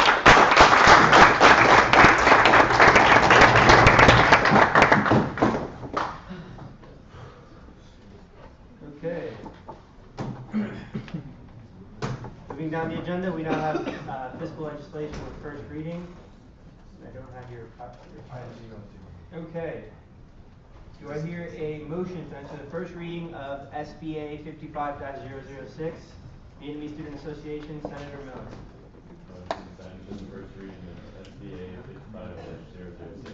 Okay. Moving down the agenda, we now have fiscal legislation with first reading. I don't have your Okay. Do I hear a motion to enter the first reading of SBA 55-006, Vietnamese Student Association, Senator Miller? Motion to sanction the first reading of SBA 55-006.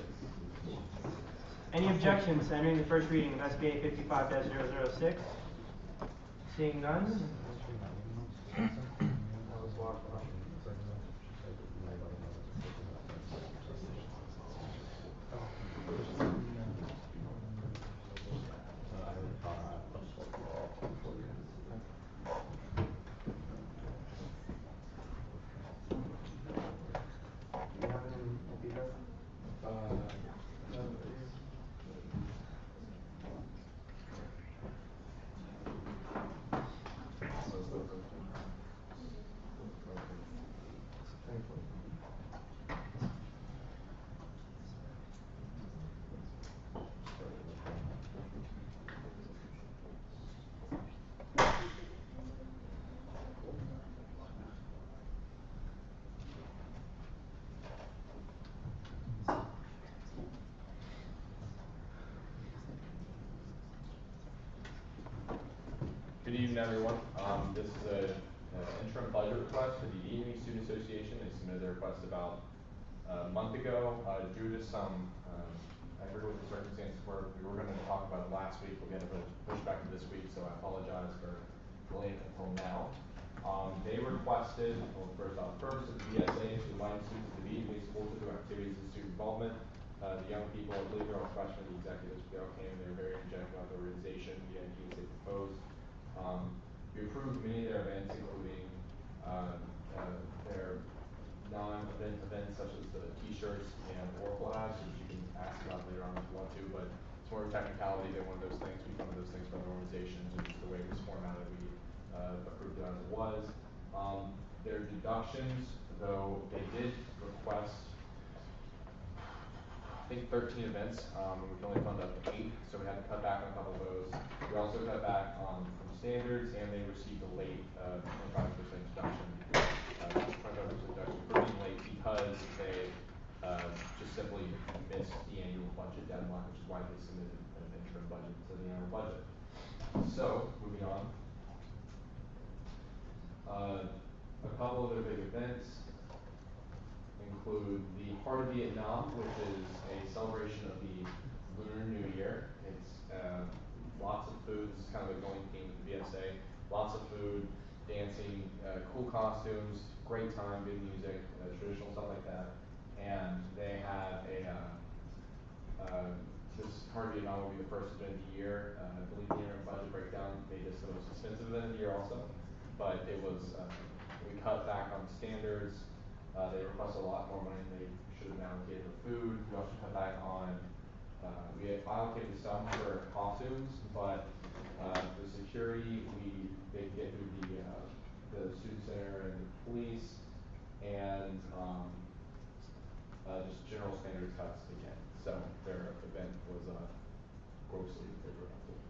Any objections to entering the first reading of SBA 55-006? Seeing none? Good evening, everyone. This is an interim budget request for the Vietnamese Student Association. They submitted their request about a month ago. Due to some, I forget what the circumstances were. We were going to talk about it last week. We're going to push back to this week, so I apologize for delaying it until now. They requested, well, first off, purpose of the BSA is to invite students to the Vietnamese school to do activities and student involvement. The young people, I believe they're all freshmen, the executives, they all came, they were very energetic about the organization, the ideas they proposed. We approved many of their events, including their non-event events such as the t-shirts and Oracle apps, which you can ask about later on if you want to, but it's more of a technicality than one of those things. We funded those things for other organizations, and just the way it was formatted, we approved it as it was. Their deductions, though they did request, I think 13 events, and we can only fund up to 8, so we had to cut back on a couple of those. We also cut back on from standards, and they received a late 25% deduction, 25% deduction for being late because they just simply missed the annual budget deadline, which is why they submitted an interim budget to the annual budget. So, moving on. A couple of their big events include the Heart of Vietnam, which is a celebration of the Lunar New Year. It's lots of food. This is kind of a going theme with the VSA. Lots of food, dancing, cool costumes, great time, good music, traditional stuff like that. And they have this Heart of Vietnam will be the first event of the year. I believe the interim budget breakdown made this the most expensive event of the year also. But it was, we cut back on standards. They requested a lot more money than they should have allocated for food. We also cut back on, we allocated some for costumes, but the security, they get through the student center and the police, and just general standards cuts again. So their event was grossly overestimated.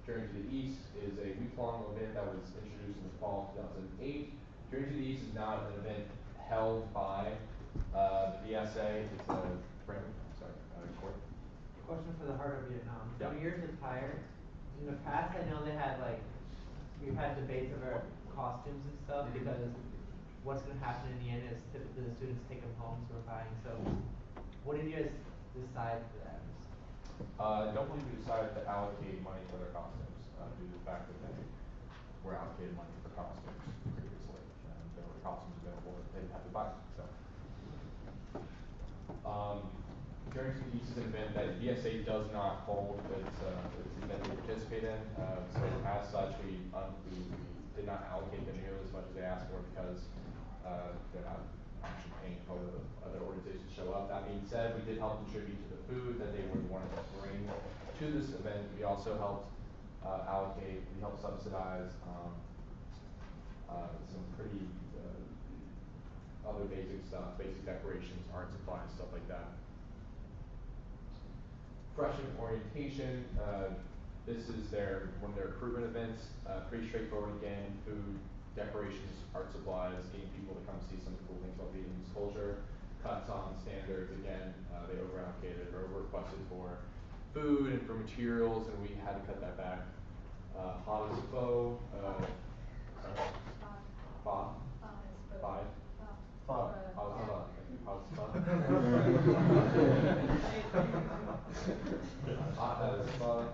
Journey to the East is a week-long event that was introduced in the fall of 2008. Journey to the East is now an event held by the VSA. It's a court. Question for the Heart of Vietnam. Yeah. So yours is higher. In the past, I know they had like, we've had debates over costumes and stuff because what's gonna happen in the end is typically the students take them home, so we're buying. So what did you guys decide for that? I don't believe we decided to allocate money for their costumes due to the fact that they were allocated money for costumes previously. And there were costumes available that they didn't have to buy. So, Journey to the East is an event that VSA does not hold. It's an event we participate in. So as such, we did not allocate them nearly as much as they asked for because they're not actually paying for the other organizations to show up. That being said, we did help contribute to the food that they would want to bring to this event. We also helped we helped subsidize some pretty other basic stuff, basic decorations, art supplies, stuff like that. Freshman orientation, this is one of their recruitment events, pretty straightforward again, food, decorations, art supplies, getting people to come see some cool things about Vietnamese culture. Cuts on standards, again, they over-allocated or over-requested for food and for materials, and we had to cut that back. Hot as pho, Hot as fun.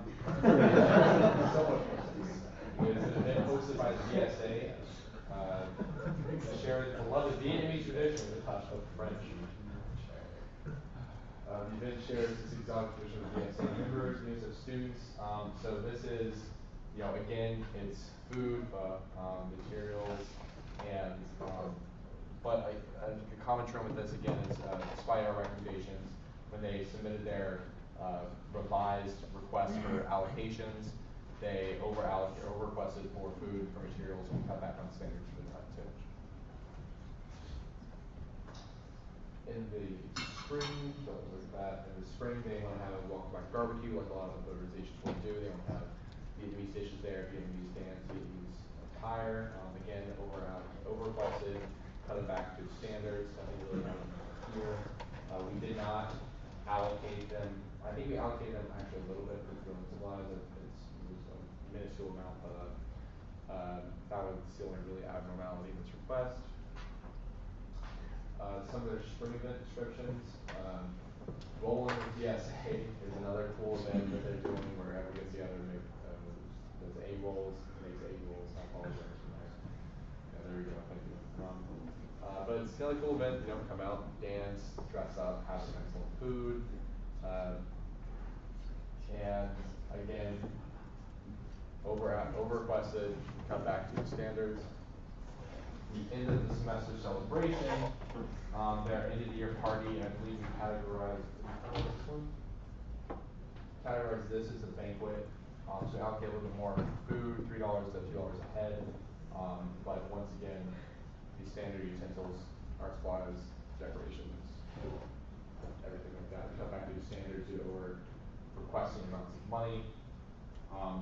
It's an event hosted by the VSA. To share the beloved Vietnamese tradition with a touch of French. The event shares this exotic tradition with VSA members, news of students. So this is, again, it's food, materials, and but a common trend with this again is despite our recommendations, when they submitted their revised request for allocations, they over requested for food, for materials, and we cut back on standards for that too. In the spring, don't look at that. In the spring, they want to have a welcome back barbecue, like a lot of organizations will do. They want to have Vietnamese dishes there, Vietnamese dance, Vietnamese attire. Again, over requested, cut it back to standards. Nothing really happened here. We did not allocate them. I think we allocated them actually a little bit for food and supplies. It was a minuscule amount, but that was the only really abnormality in this request. Some of their spring event descriptions. Bowling with VSA is another cool event that they're doing where everyone gets together and does egg rolls, makes egg rolls. I apologize for that. Yeah, there we go. Thank you. But it's a really cool event. Come out, dance, dress up, have some excellent food. And again, over requested, cut back to the standards. The end of the semester celebration, their end of the year party, and I believe we categorized this as a banquet. So we allocate a little bit more food, $3 to $2 a head. But once again, the standard utensils, art supplies, decorations, everything like that. We cut back to the standards due to over requesting amounts of money.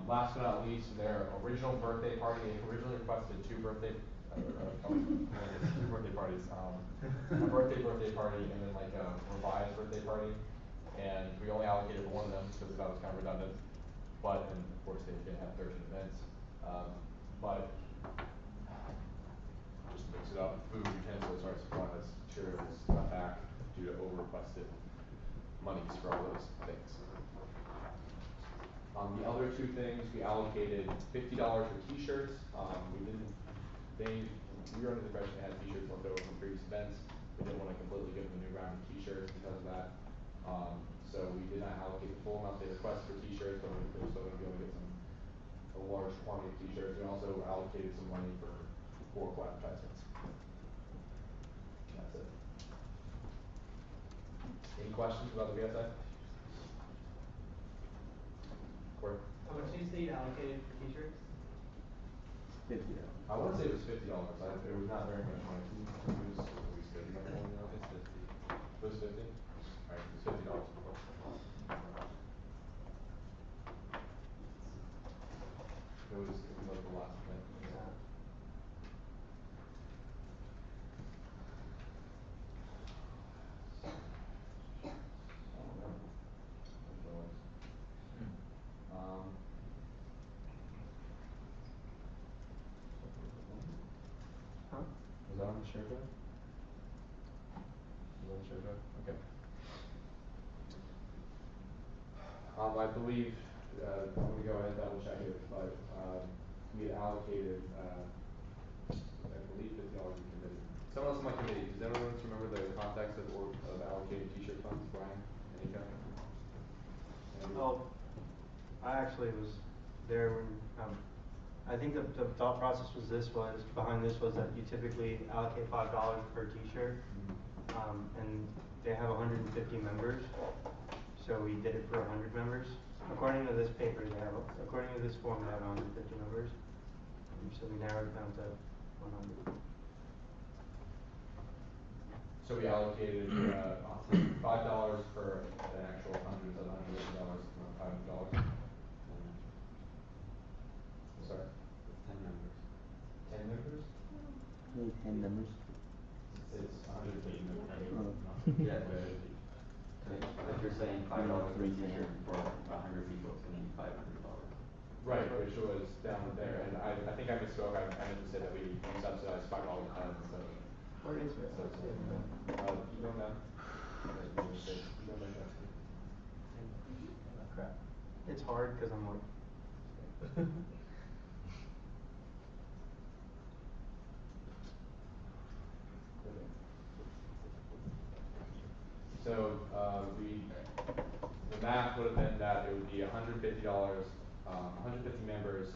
Last but not least, their original birthday party, they originally requested two birthday parties. A birthday party, and then like a revised birthday party. And we only allocated one of them because we thought it was kind of redundant. But, and of course, they have 13 events. But posted up food, utensils, art supplies, materials, back due to over-requested monies for all those things. The other two things, we allocated $50 for t-shirts. We were under the impression they had t-shirts left over from previous events. We didn't want to completely give them a new round of t-shirts because of that. So we did not allocate the full amount they requested for t-shirts, but we're still going to be able to get a large quantity of t-shirts. We also allocated some money for political advertisements. That's it. Any questions about the VSI? Corey? How much did you say you allocated for t-shirts? $50. I want to say it was $50. It was not very much money. It was at least $50. It was 50. All right, it was $50. It was like the last thing. Yeah. Was that on the share drive? Was that on the share drive? Okay. I believe, I'm going to go ahead and double check it, but we had allocated, I believe $50 in committee. Someone else in my committee, does anyone remember the context of allocating t-shirt funds? Brian? Anika? Oh, I actually was there when, I think the thought process behind this was that you typically allocate $5 per t-shirt, and they have 150 members, so we did it for 100 members. According to this paper, according to this form, they have 150 members, so we narrowed it down to 100. So we allocated $5 for the actual hundreds of $150, $500. Sorry? 10 members. 10 members? Maybe 10 members. It's 150 members. Yeah, but if you're saying $5 per t-shirt for 100 people, it's going to be $500. Right, which was down there, and I think I misspoke. I meant to say that we subsidized $5 a ton instead of. Where is it? Keep going down. Keep going back down. Crap. It's hard because I'm like. So the math would have been that it would be $150, 150 members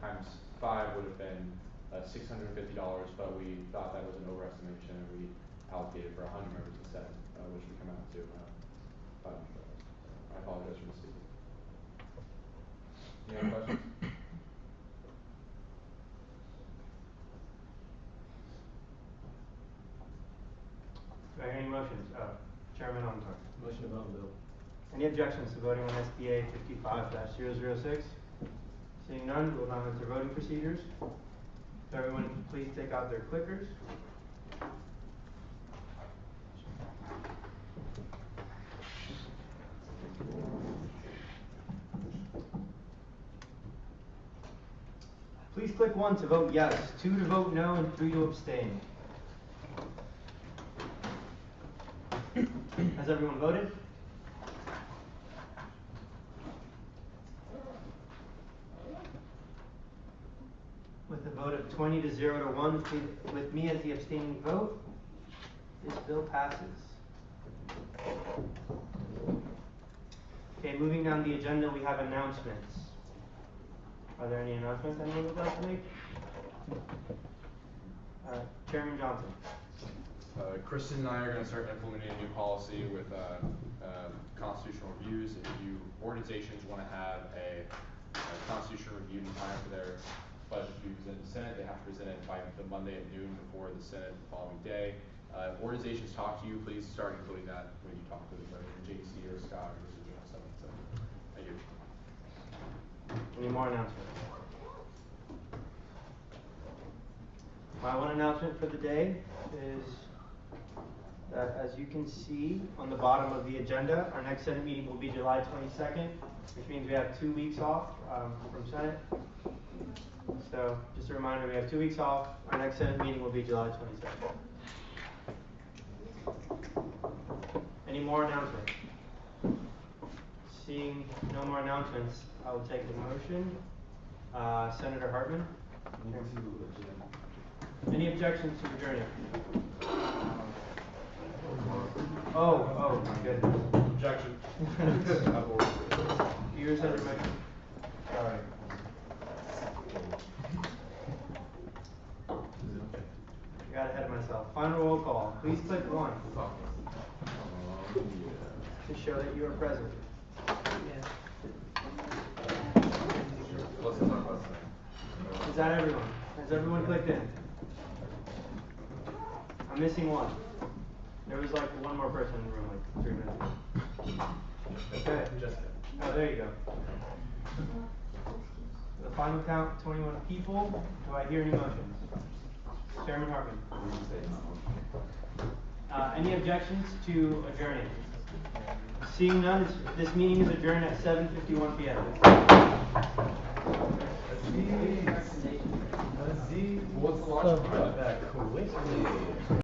times 5 would have been $650, but we thought that was an overestimation and we allocated for 100 members instead, which would come out to $500. I apologize for misspeaking. Any other questions? Do I hear any motions? Chairman Ontar. Motion to vote on bill. Any objections to voting on SBA 55-006? Seeing none, we'll now enter voting procedures. If everyone can please take out their clickers. Please click 1 to vote yes, 2 to vote no, and 3 to abstain. Has everyone voted? With a vote of 20 to 0 to 1, with me as the abstaining vote, this bill passes. Okay, moving down the agenda, we have announcements. Are there any announcements anyone would like to make? Chairman Johnson. Kristen and I are going to start implementing a new policy with constitutional reviews. If organizations want to have a constitutional review in time for their budget to be presented to the Senate, they have to present it by the Monday at noon before the Senate the following day. If organizations talk to you, please start including that when you talk to them, whether you're JC or Scott or Mr. Johnson. So, thank you. Any more announcements? My one announcement for the day is that, as you can see on the bottom of the agenda, our next Senate meeting will be July 22nd, which means we have 2 weeks off from Senate. So, just a reminder, we have 2 weeks off. Our next Senate meeting will be July 22nd. Any more announcements? Seeing no more announcements, I will take the motion. Senator Hartman? Any objections to adjourning? Oh, my goodness. Objection. Yours has a motion. Sorry. I got ahead of myself. Final roll call. Please click 1 to show that you are present. Is that everyone? Has everyone clicked in? I'm missing one. There was like one more person in the room like 3 minutes ago. Okay. Oh, there you go. The final count, 21 people. Do I hear any motions? Chairman Hartman. Any objections to adjourning? Seeing none, this meeting is adjourned at 7:51 p.m. What's the launch?